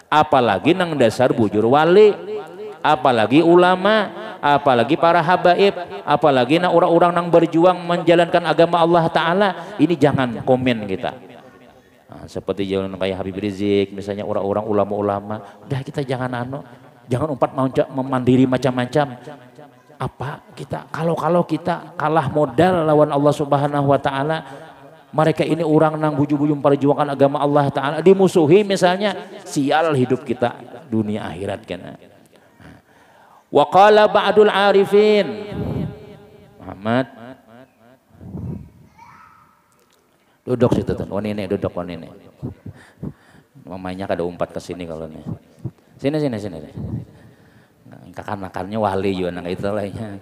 Apalagi nang dasar bujur wali, apalagi ulama, apalagi para habaib, apalagi nang orang-orang nang berjuang menjalankan agama Allah taala, ini jangan komen kita. Nah, seperti jalan kayak Habib Rizik misalnya orang-orang ulama-ulama, udah kita jangan jangan umpat memandiri macam-macam. Apa kita kalau kita kalah modal lawan Allah Subhanahu wa taala, mereka ini orang nang bujung-bujung perjuangan agama Allah taala dimusuhi misalnya, sial hidup kita dunia akhirat kana. Wa qala ba'dul arifin Muhammad duduk situ tuh, ini duduk ini. Mamanya kada umpat ke sini kalau nih. Sini. Kakan-kakannya wali juga nang itu lah ya.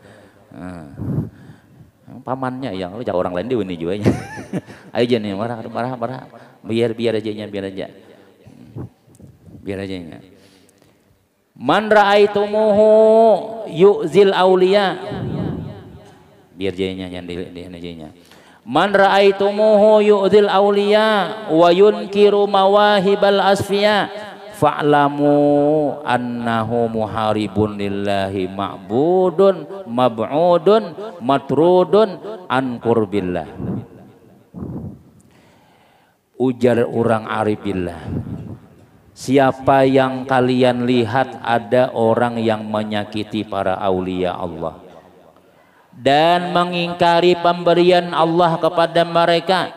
Pamannya yang lu orang lain di ini juga nya. Ayo nih marah. Biar aja nya. Biar aja nya. Man ra'aitumuhu yu'zil auliya. Biar jadinya yang di man ra'aitumuhu yu'zil auliya wa yunkiru mawahibal asfiya fa'lamu annahu muharibun lillahi ma'budun mab'udun matrudun an qurbillah. Ujar orang arifillah, siapa yang kalian lihat ada orang yang menyakiti para aulia Allah dan mengingkari pemberian Allah kepada mereka,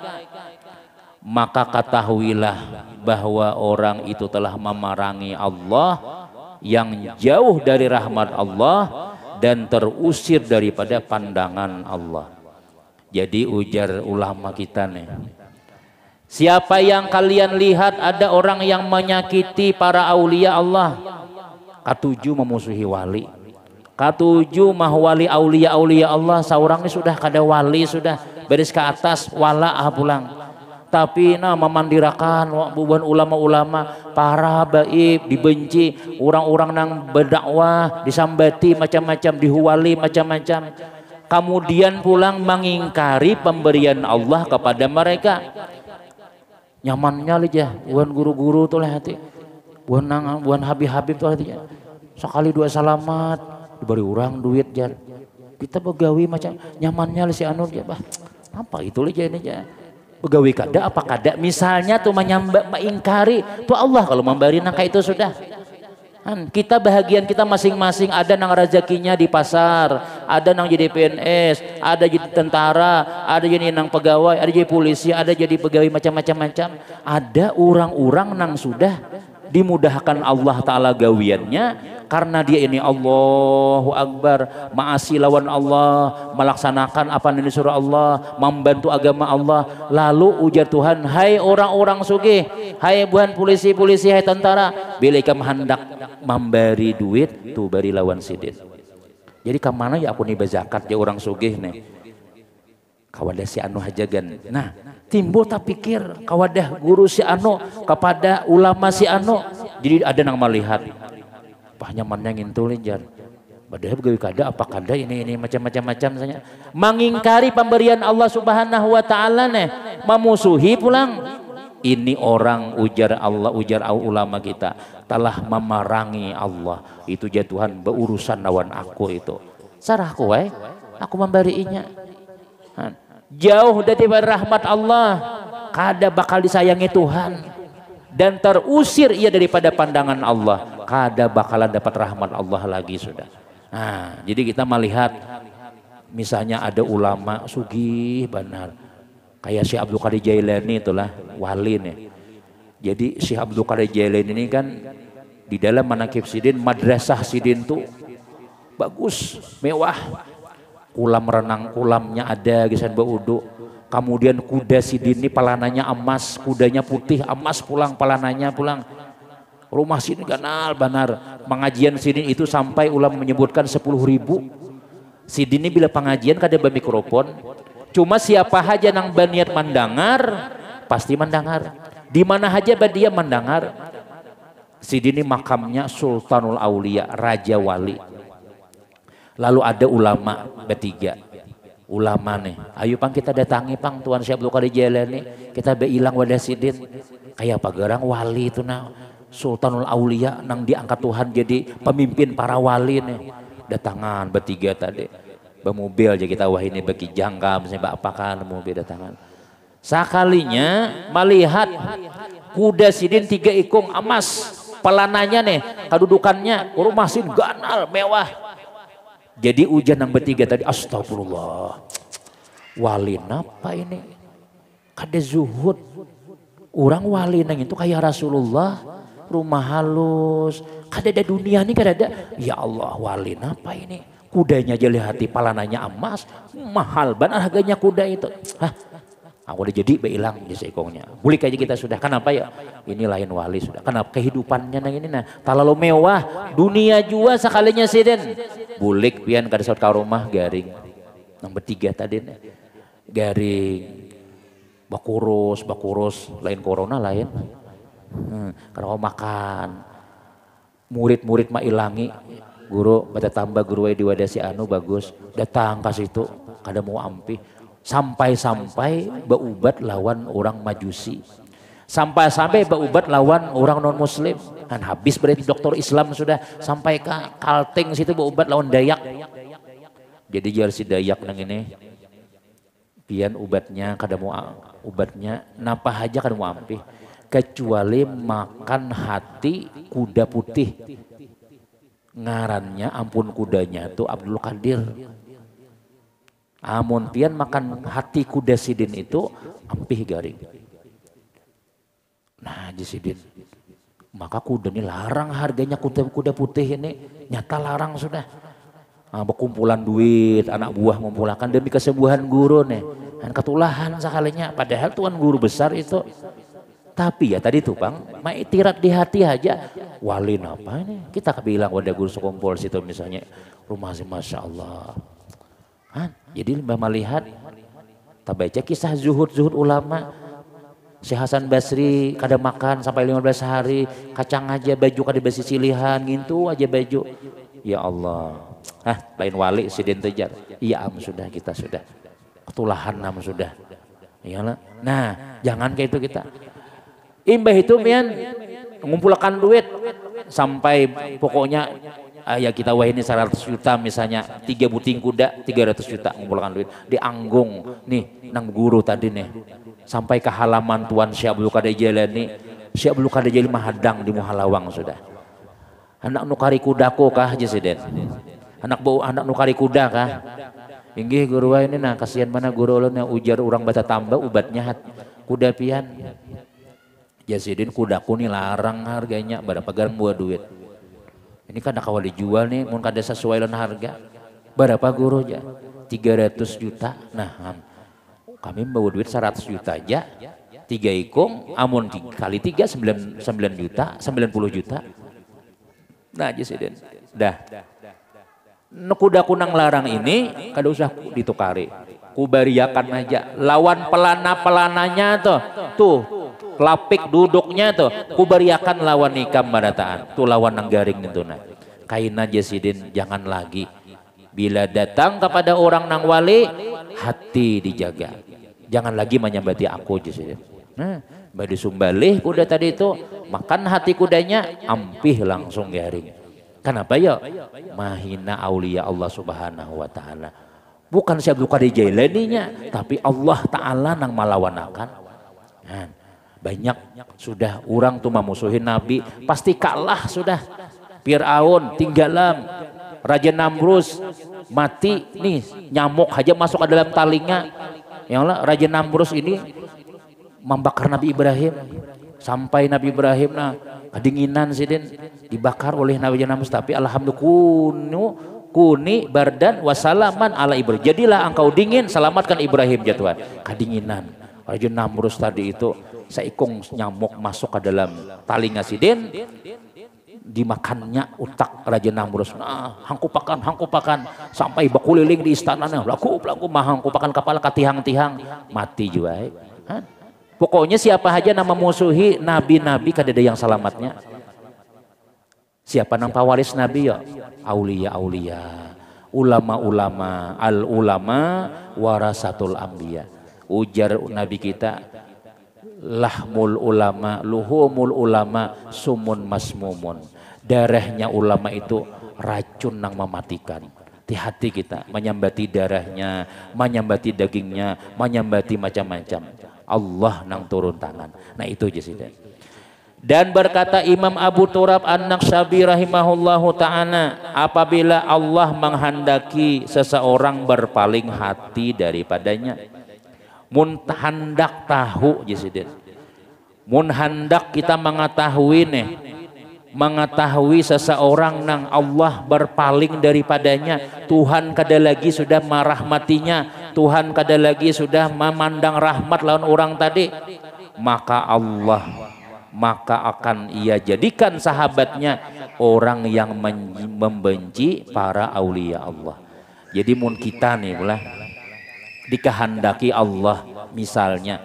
maka ketahuilah bahwa orang itu telah memerangi Allah yang jauh dari rahmat Allah dan terusir daripada pandangan Allah. Jadi ujar ulama kita nih, siapa yang kalian lihat ada orang yang menyakiti para aulia Allah, katuju memusuhi wali, katuju mah wali aulia Allah, seorang ini sudah kada wali, sudah beres ke atas wala pulang. Tapi memandirakan buban ulama-ulama para baik dibenci, orang-orang nang berdakwah disambati macam-macam, dihuwali macam-macam, kemudian pulang mengingkari pemberian Allah kepada mereka. Nyamannya aja buan guru-guru tuh lah hati, buan habib-habib tuh hati, sekali dua salamat diberi orang duit jar, kita begawi macam nyamannya si anu ya bah, apa itu aja ini aja. Pegawai kada apa kada misalnya tuh mengingkari tuh Allah kalau memberi nangka itu sudah kita bahagian kita masing-masing, ada nang rezekinya di pasar, ada nang jadi PNS, ada jadi tentara, ada jadi nang pegawai, ada jadi polisi, ada jadi pegawai macam-macam, ada orang-orang nang sudah dimudahkan Allah Ta'ala gawiannya karena dia ini Allahu Akbar, maasi lawan Allah, melaksanakan apa yang disuruh Allah, membantu agama Allah. Lalu ujar Tuhan, hai orang-orang sugih, hai buhan polisi-polisi, hai tentara, bila kamu hendak memberi duit tuh beri lawan sidin. Jadi kemana ya aku nih zakat ya orang sugih nih, kawadah si anu hajagan. Nah timbul tak pikir kawadah guru si anu kepada ulama si anu, jadi ada nang melihat pah nyamannya ngintulin jar, padahal begawi kada apa kada ini macam-macam saja, mengingkari pemberian Allah Subhanahu wa taala nih, memusuhi pulang. Ini orang ujar Allah, ujar ulama kita telah memerangi Allah. Itu ya Tuhan berurusan lawan aku itu. Sarahku aku memberinya. Jauh dari rahmat Allah, kada bakal disayangi Tuhan dan terusir ia daripada pandangan Allah, kada bakalan dapat rahmat Allah lagi sudah. Nah, jadi kita melihat misalnya ada ulama sugih benar kayak Syekh Abdul Qadir Jailani, itulah wali nih. Jadi Syekh Abdul Qadir Jailani ini kan di dalam manaqib sidin, madrasah sidin tuh bagus, mewah. Kolam renang, kolamnya ada gisan baudu. Kemudian kuda sidin ini palananya emas, kudanya putih emas pulang, palananya pulang. Rumah sidin ganal benar. Pengajian sidin itu sampai ulama menyebutkan 10.000. Sidin ini bila pengajian kada bermikrofon, cuma siapa aja nang berniat mendengar pasti mendengar. Di mana aja dia mendengar. Sidin ini makamnya Sultanul Aulia, Raja Wali. Lalu ada ulama bertiga. Ulama nih, ayo pang kita datangi pang Tuan Syekh Abdul Qadir Jailani, kita beilang wadah sidin. Kayak pagarang wali itu nah, Sultanul Aulia nang diangkat Tuhan jadi pemimpin para wali nih. Datangan bertiga tadi. Bermobil aja kita wah ini bagi jangka misalnya apa kan mobil datangan. Sakalinya melihat kuda sidin 3 ikung emas, pelananya nih, kedudukannya rumah sidin ganal mewah. Jadi hujan yang bertiga tadi, astagfirullah. Wali napa ini? Kada zuhud. Orang wali nang itu kayak Rasulullah, rumah halus, kada ada dunia nih kada ada. Ya Allah, wali napa ini? Kudanya aja lihati palananya emas, mahal banget harganya kuda itu. Hah? Aku udah jadi hilang di seikongnya. Bulik aja kita sudah. Kenapa ya? Ini lain wali sudah. Kenapa kehidupannya nang ini nah? Terlalu mewah. Dunia jua sekalinya sidin. Bulik pian kada saut ka rumah garing. Nang bertiga tadi nih. Garing. Bakurus lain corona lain. Kalau makan. Murid-murid mah ilangi. Guru pada tambah guru di wadasi anu bagus. Datang ke situ. Kada mau ampi. Sampai-sampai beubat lawan orang Majusi. Sampai-sampai beubat lawan orang non muslim. Kan habis berarti dokter Islam sudah sampai ke Kalteng situ beubat lawan Dayak. Jadi jar si Dayak nang ini. Pian ubatnya kada mau ubatnya napa aja kada mau ampi kecuali makan hati kuda putih. Ngarannya ampun kudanya tuh Abdul Qadir. Amun pian makan hati kuda sidin itu ampih garing. Nah Haji Sidin, maka kuda ini larang harganya kuda putih ini nyata larang sudah. Nah, berkumpulan duit anak buah mengumpulkan demi kesembuhan guru nih. Dan ketulahan sekalinya padahal tuan guru besar itu. Tapi ya tadi tuh bang, maitirat di hati aja. Wali apa ini? Kita bilang wadah guru sekumpul situ misalnya rumah sih masya Allah. Jadi mbak melihat tak baca kisah zuhud ulama. Si Hasan Basri kada makan sampai 15 hari, kacang aja baju kada besi silihan, ngintu aja baju. Ya Allah, lain wali sidin tejar. Iya sudah kita sudah ketulahan nam sudah. Iyalah. Nah jangan kayak itu kita. Imbah itu mian mengumpulkan duit sampai pokoknya ya kita wah ini 100 juta misalnya 3 buting kuda 300 juta mengumpulkan duit dianggung nih nang guru tadi nih sampai ke halaman Tuan Syekh Abdul Qadir Jailani. Syekh Abdul Qadir Jailani mahadang di Muhalawang sudah. Anak nukari kudaku kah Haji Sidin? Anak nukari kuda kah? Inggih guru ini nah kasihan mana guru ulun yang ujar orang bata tambah ubatnya kuda pian. Jasidin kudaku nih larang harganya berapa garang buat duit. Ini kan kawal dijual nih, mun kada sesuai dengan harga. Berapa guru aja? 300 juta. Nah, kami bawa duit 100 juta aja. 3 ikung, amun kali 3 9 juta, 90 juta. Nah, Jasidin. Dah. Kuda kunang larang ini kada usah ditukari. Kubariakan aja. Lawan pelana-pelananya tuh lapik duduknya tuh kubariakan lawan nikam barataan tuh lawan nang garing itu nah kaina Jasidin jangan lagi bila datang kepada orang nang wali hati dijaga jangan lagi menyambati aku Jasidin. Nah badi sumbalih kuda tadi itu makan hati kudanya ampih langsung garing. Kenapa ya mahina aulia Allah subhanahu wa ta'ala bukan Syekh Abdul Qadir Jailaninya tapi Allah ta'ala nang malawanakan. Nah, banyak sudah orang tuh memusuhin Nabi pasti kalah sudah. Fir'aun tinggalan, Raja Namrus mati nih nyamuk aja masuk ke dalam talinga. Ya Allah, Raja Namrus ini membakar Nabi Ibrahim sampai Nabi Ibrahim nah kedinginan sidin dibakar oleh Nabi Namrus tapi alhamdulillah kuni bardan wasalaman ala Ibrahim jadilah engkau dingin selamatkan Ibrahim jatuhan kedinginan. Raja Namrus tadi itu seikung nyamuk masuk ke dalam talinga sidin dimakannya utak Raja Namrus. Nah, hangkupakan sampai bakuliling di istananya laku mah hangkupakan kepala katihang-tihang mati juga. Pokoknya siapa aja nama musuhi nabi-nabi kada ada yang selamatnya. Siapa nang pawaris Nabi ya? Aulia-aulia, ulama-ulama, al-ulama warasatul anbiya. Ujar Nabi kita, lahmul ulama, luhumul ulama, sumun masmumun. Darahnya ulama itu racun yang mematikan. Hati-hati kita menyambati darahnya, menyambati dagingnya, menyambati macam-macam. Allah nang turun tangan. Nah itu aja sih. Dan berkata Imam Abu Turab An-Naqsyabi rahimahullahu ta'ala, apabila Allah menghendaki seseorang berpaling hati daripadanya, mun hendak tahu jesidet, mun hendak kita mengetahui nih, mengetahui seseorang nang Allah berpaling daripadanya, Tuhan kada lagi sudah merahmatinya, Tuhan kada lagi sudah memandang rahmat lawan orang tadi, maka akan ia jadikan sahabatnya orang yang membenci para aulia Allah. Jadi mun kita nih pula dikehendaki Allah, misalnya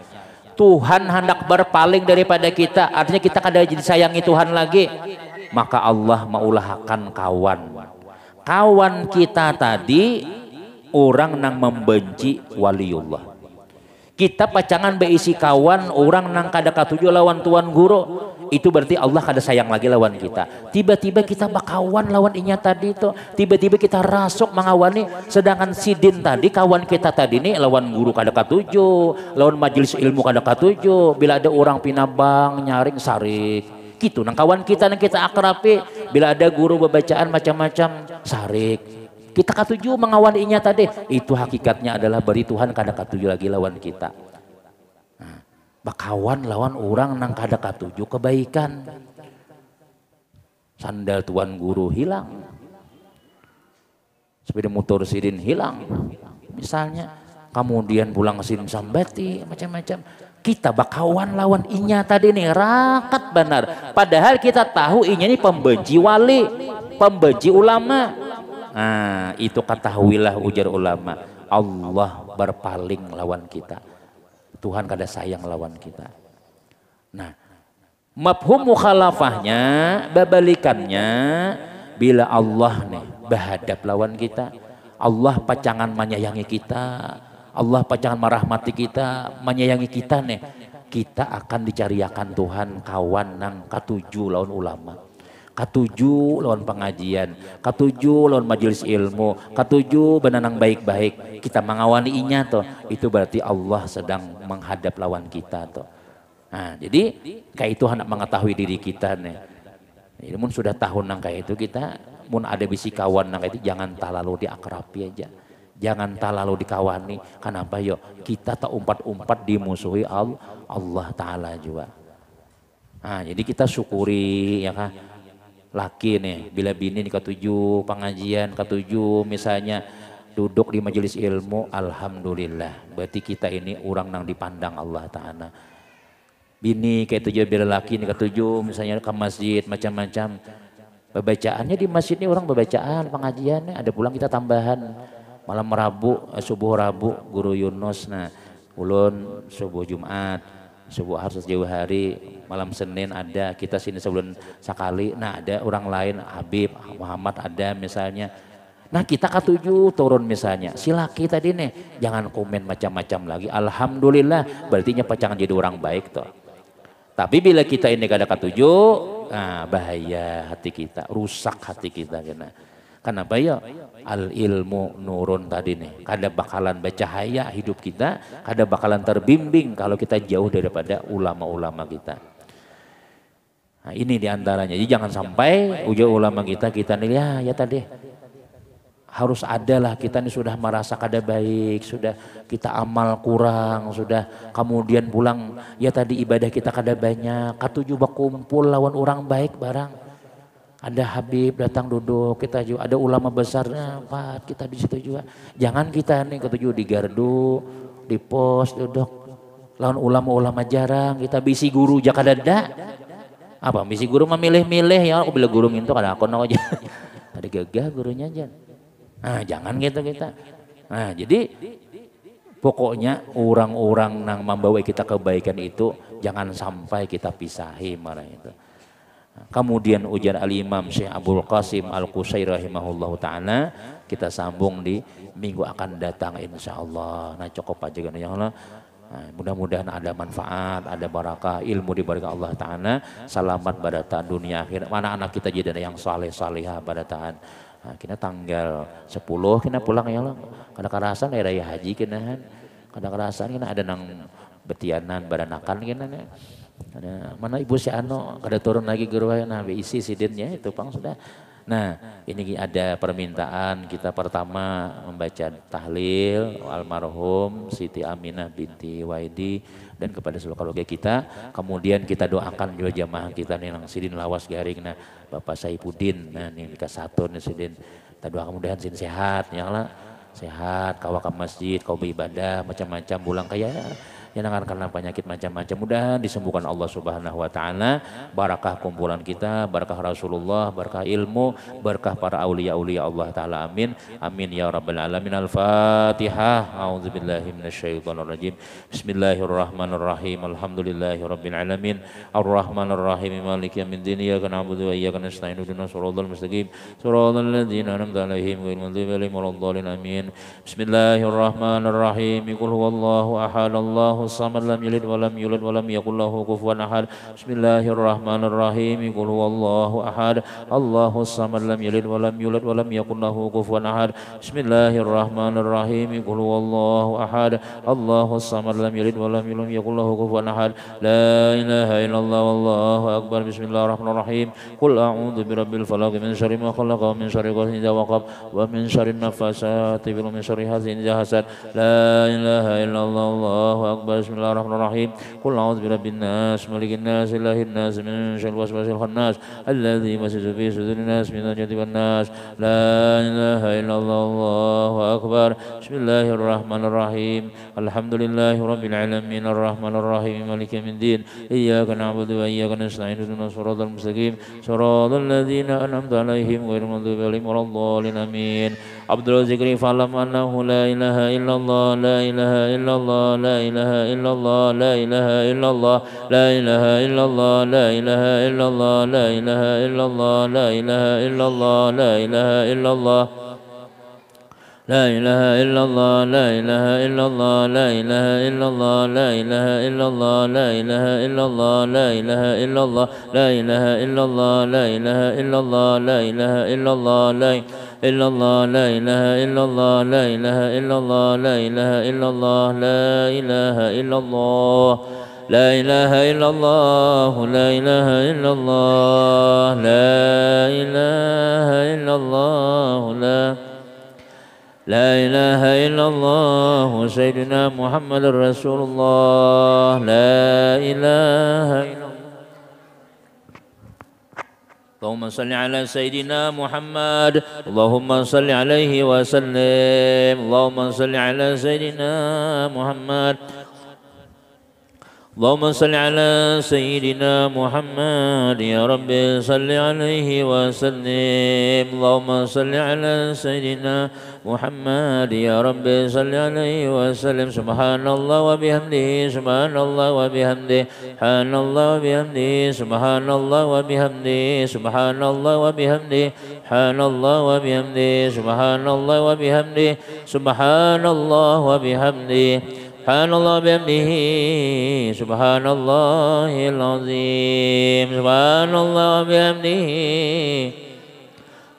Tuhan hendak berpaling daripada kita, artinya kita kada jadi sayangi Tuhan lagi, maka Allah maulahkan kawan kita tadi orang yang membenci waliullah. Kita pacangan beisi kawan orang nang kada katuju lawan tuan guru, itu berarti Allah kada sayang lagi lawan kita. Tiba-tiba kita bakawan lawan inya tadi itu, tiba-tiba kita rasuk mengawani, sedangkan sidin tadi kawan kita tadi nih lawan guru kada katuju, lawan majelis ilmu kada katuju, bila ada orang pinabang nyaring sarik gitu nang kawan kita nang kita akrabi, bila ada guru bebacaan macam-macam sarik. Kita katuju mengawaninya tadi, itu hakikatnya adalah beri Tuhan kada katuju lagi lawan kita. Nah, bakawan lawan orang nang kada katuju kebaikan. Sandal tuan guru hilang, sepeda motor sidin hilang, misalnya. Kemudian pulang sidin sambati macam-macam. Kita bakawan lawan inya tadi nih rakat benar. Padahal kita tahu inya ini pembenci wali, pembenci ulama. Nah, itu ketahuilah ujar ulama, Allah berpaling lawan kita. Tuhan kada sayang lawan kita. Nah, mafhum mukhalafahnya, babalikannya, bila Allah nih berhadap lawan kita, Allah pacangan menyayangi kita, Allah pacangan merahmati kita, menyayangi kita nih, kita akan dicariakan Tuhan kawan nang katuju lawan ulama, katuju lawan pengajian, katuju lawan majelis ilmu, katuju benanang baik-baik, kita mengawani inya toh, itu berarti Allah sedang menghadap lawan kita toh. Nah, jadi kayak itu hendak mengetahui diri kita nih. Jadi mun sudah tahun nang kayak itu kita, mun ada bisi kawan nang kayak itu jangan terlalu diakrabi aja, jangan terlalu dikawani. Kenapa yo? Kita tak umpat-umpat dimusuhi Allah Taala juga. Nah, jadi kita syukuri ya kan. Laki nih, bila bini nih ketujuh pengajian, ketujuh misalnya duduk di majelis ilmu, alhamdulillah, berarti kita ini orang yang dipandang Allah Ta'ala. Bini kayak tujuh, bila laki nih ketujuh misalnya ke masjid macam-macam, bacaannya di masjid ini orang bacaan pengajiannya, ada pulang kita tambahan malam Rabu, subuh Rabu guru Yunus, nah ulun subuh Jumat, subuh harus jauh hari, malam Senin ada, kita sini sebelum sekali, nah ada orang lain, Habib, Muhammad ada misalnya. Nah kita ketujuh turun misalnya, si laki tadi nih, jangan komen macam-macam lagi, alhamdulillah, berarti pacangan jadi orang baik toh. Tapi bila kita ini gak ada ketujuh, nah bahaya hati kita, rusak hati kita. Kenapa ya? Al ilmu nurun tadi nih, kada bakalan bercahaya hidup kita, kada bakalan terbimbing kalau kita jauh daripada ulama-ulama kita. Nah ini diantaranya, jadi jangan sampai ujar ulama kita nih ya tadi harus adalah kita ini sudah merasa kada baik, sudah kita amal kurang, sudah kemudian pulang ya tadi ibadah kita kada banyak, katuju bakumpul lawan orang baik barang. Ada Habib datang duduk, kita juga ada ulama besarnya, Pak, kita di situ juga. Jangan kita nih ketujuh di gardu, di pos duduk lawan ulama-ulama jarang, kita bisi guru jaka dada. Apa bisi guru memilih-milih ya, aku bila guru itu kada aku aja. Ada gagah gurunya aja. Nah, jangan gitu kita. Nah, jadi pokoknya orang-orang yang membawa kita kebaikan itu jangan sampai kita pisahi marah itu. Kemudian ujar Al-Imam Syekh Abdul Qasim Al-Qusai rahimahullahu ta'ala, kita sambung di minggu akan datang insyaallah. Nah cukup aja kan ya Allah. Nah, mudah-mudahan ada manfaat, ada barakah, ilmu diberikan Allah Ta'ala, selamat pada tahan dunia akhir. Mana anak kita jadi yang saleh-salihah pada tahan. Nah, kita tanggal 10 kita pulang ya Allah. Kadang-kadang raya haji kita, kadang-kadang kita ada nang betianan badanakan kita. Ada mana ibu si Ano, kada turun lagi guru nah isi sidinnya itu pang sudah. Nah ini ada permintaan kita pertama membaca tahlil almarhum Siti Aminah binti Waidi dan kepada seluruh keluarga kita. Kemudian kita doakan juga jamaah kita nih yang sidin lawas garing nah Bapak Saipuddin, nah nih nikah satu nih sidin. Kita doakan mudahan sidin sehat ya Allah, sehat kau ke masjid kau beribadah macam-macam bulang kayak yang akan karena penyakit macam-macam mudah disembuhkan Allah Subhanahu wa taala. Barakah kumpulan kita, barakah Rasulullah, barakah ilmu, barakah para aulia-aulia Allah taala. Amin. Amin ya rabbal alamin. Al-Fatihah. A'udzubillahi minasyaitonir rajim. Bismillahirrahmanirrahim. Alhamdulillahirabbil alamin. Arrahmanir rahim. Maliki yaumiddin. Iyyaka na'budu wa iyyaka nasta'in. Ihdinas siratal mustaqim. Siratal ladzina an'amta 'alaihim ghairil maghdubi 'alaihim waladdallin. Amin. Bismillahirrahmanirrahim. Qul huwallahu ahad. Allahu الصمد لم يلد ولم يولد ولم يكن له كفوا أحد بسم الله الرحمن الرحيم قل هو الله أحد الله الصمد لم يلد ولم يولد ولم يكن له كفوا أحد بسم الله الرحمن الرحيم قل هو الله أحد الله الصمد لم يلد ولم يولد ولم يكن له كفوا أحد لا إله إلا الله والله أكبر بسم الله الرحمن الرحيم قل أعوذ برب الفلق من شر ما خلق ومن شر غاسق إذا وقب ومن شر النفاثات ومن شر حاسد إذا حسد لا إله إلا الله والله أكبر بسم الله الرحمن الرحيم قل أعوذ برب الناس ملك الناس إله الناس من شر الوسواس الخناس الذي يوسوس في صدور الناس من الجنة والناس لا إله إلا الله والله أكبر بسم الله الرحمن الرحيم الحمد لله رب العالمين الرحمن الرحيم مالك يوم الدين إياك نعبد وإياك نستعين اهدنا الصراط المستقيم صراط الذين أنعمت عليهم غير المغضوب عليهم ولا الضالين آمين عبد الذكر فاعلم أنه لا إله إلا الله لا إله إلا الله لا إله إلا الله لا إله إلا الله لا إله إلا الله لا إله إلا الله لا إله إلا الله لا إله إلا الله لا إله إلا الله لا إله إلا الله لا إله إلا الله لا إله إلا الله لا إله إلا الله لا إله إلا الله لا إله إلا الله لا إله إلا الله لا إله إلا الله لا إله إلا الله لا إلا الله لا إله إلا الله لا إله إلا الله لا إله إلا الله لا إله إلا الله لا إله إلا الله لا إله إلا الله لا إله إلا الله لا إله إلا الله سيدنا محمد رسول الله لا إله إلا الله اللهم صل على سيدنا محمد اللهم صل عليه وسلم اللهم صل على سيدنا محمد اللهم صل على سيدنا محمد يا رب صل عليه وسلم اللهم صل على سيدنا محمد يا رب صل عليه وسلم سبحان الله وبحمده سبحان الله وبحمده سبحان الله وبحمده سبحان الله وبحمده سبحان الله وبحمده سبحان الله وبحمده سبحان الله وبحمده سبحان الله وبحمده سبحان الله بحمده سبحان الله العظيم سبحان الله بحمده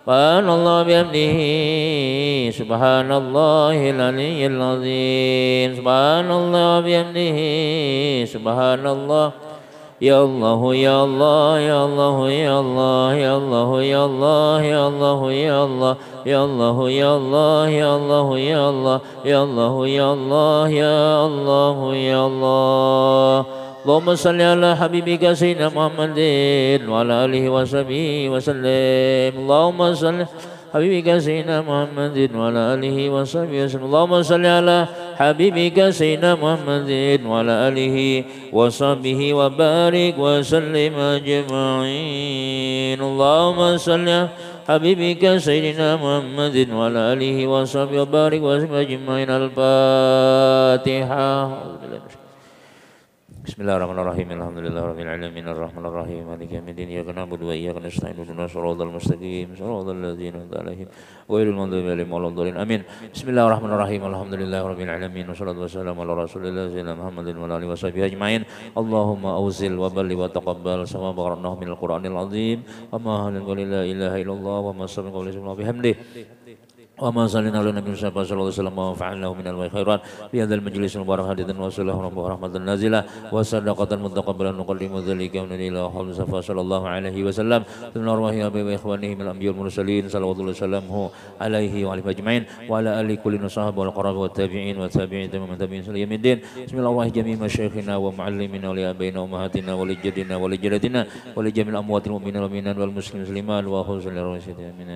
سبحان الله بحمده سبحان الله العلي العظيم سبحان الله بحمده سبحان الله يا الله يا الله يا الله يا الله يا الله يا الله يا الله يا الله يا الله يا الله يا الله يا الله يا الله يا الله يا الله يا الله اللهم صل على حبيبك سيدنا محمد وعلى آله وصحبه وسلم اللهم صل حبيبك سيدنا محمد وعلى آله وصحبه وسلم اللهم صل على حبيبك سيدنا محمد وعلى آله وصحبه وبارك وسلم أجمعين اللهم صل على حبيبك سيدنا محمد وعلى آله وصحبه وبارك وسلم أجمعين الفاتحة Bismillahirrahmanirrahim. Alhamdulillahirabbil alamin arrahmanir rahim maliki yaumiddin iyyaka na'budu wa iyyaka nasta'in ihdinas siratal mustaqim siratal ladzina an'amta 'alaihim ghairil maghdubi 'alaihim waladdallin. Amin. Bismillahirrahmanirrahim. Alhamdulillahirabbil alamin wassalatu wassalamu ala rasulillah sayyidina Muhammadin wa alihi washabihi ajmain. Allahumma awzil wa balligh wa taqabbal sama qara'nahu minal Qur'anil azim. Wa ma la ilaha illallah wa ma sabqa wa bihamdihi. وما صلينا على النبي صلى الله عليه وسلم وفعلناه من الخيرات في هذا المجلس المبارك حديثا وصلاه ربه رحمة نازلة وصدقة متقبلا نقدم ذلك من إلى حول صفا صلى الله عليه وسلم من أرواح أبي وإخوانه من الأنبياء والمرسلين صلى الله عليه وسلم عليه وعلى أجمعين وعلى آل كل الصحابة والقرابة والتابعين والتابعين من تابعين إلى يوم الدين بسم الله الرحمن جميع مشايخنا ومعلمنا ولآبائنا وأمهاتنا ولجدنا ولجدتنا ولجميع الأموات المؤمنين والمؤمنات والمسلمين المسلمات وخصوصا للرشيد من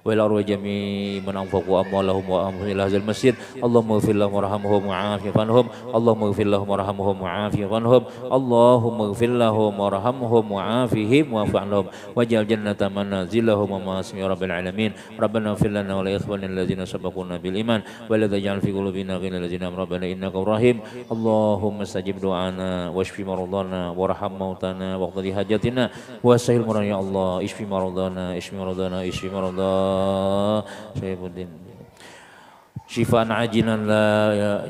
وإلى أرواح جميع من أنفقوا أموالهم وأنفقوا إلى هذا المسجد اللهم اغفر لهم وارحمهم وعافهم عنهم اللهم اغفر لهم وارحمهم وعافهم عنهم اللهم اغفر لهم وارحمهم وعافهم واعف عنهم واجعل جنة منازلهم ومآسم يا رب العالمين ربنا اغفر لنا ولإخواننا الذين سبقونا بالإيمان ولا تجعل في قلوبنا غلا الذين ربنا إنك رحيم اللهم استجب دعانا واشف مرضانا وارحم موتانا واقض حاجاتنا وسهل مرضانا يا الله اشف مرضانا اشف مرضانا اشف مرضانا Syaifuddin Syifaan ajilan la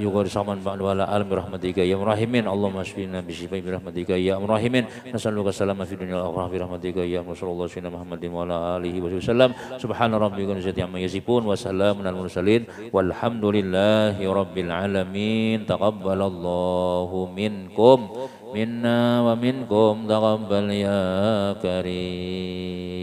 yughadiru saman ba'da wala alam birahmatika ya rahimin Allahumma shfina bi shifai birahmatika ya rahimin nasalluka salama fid dunya wal akhirah birahmatika ya Rasulullah sayyidina Muhammadin wa ala alihi wa sallam subhana rabbika rabbil izzati amma yasifun wa salamun alal mursalin walhamdulillahi rabbil alamin taqabbalallahu minkum minna wa minkum taqabbal ya karim.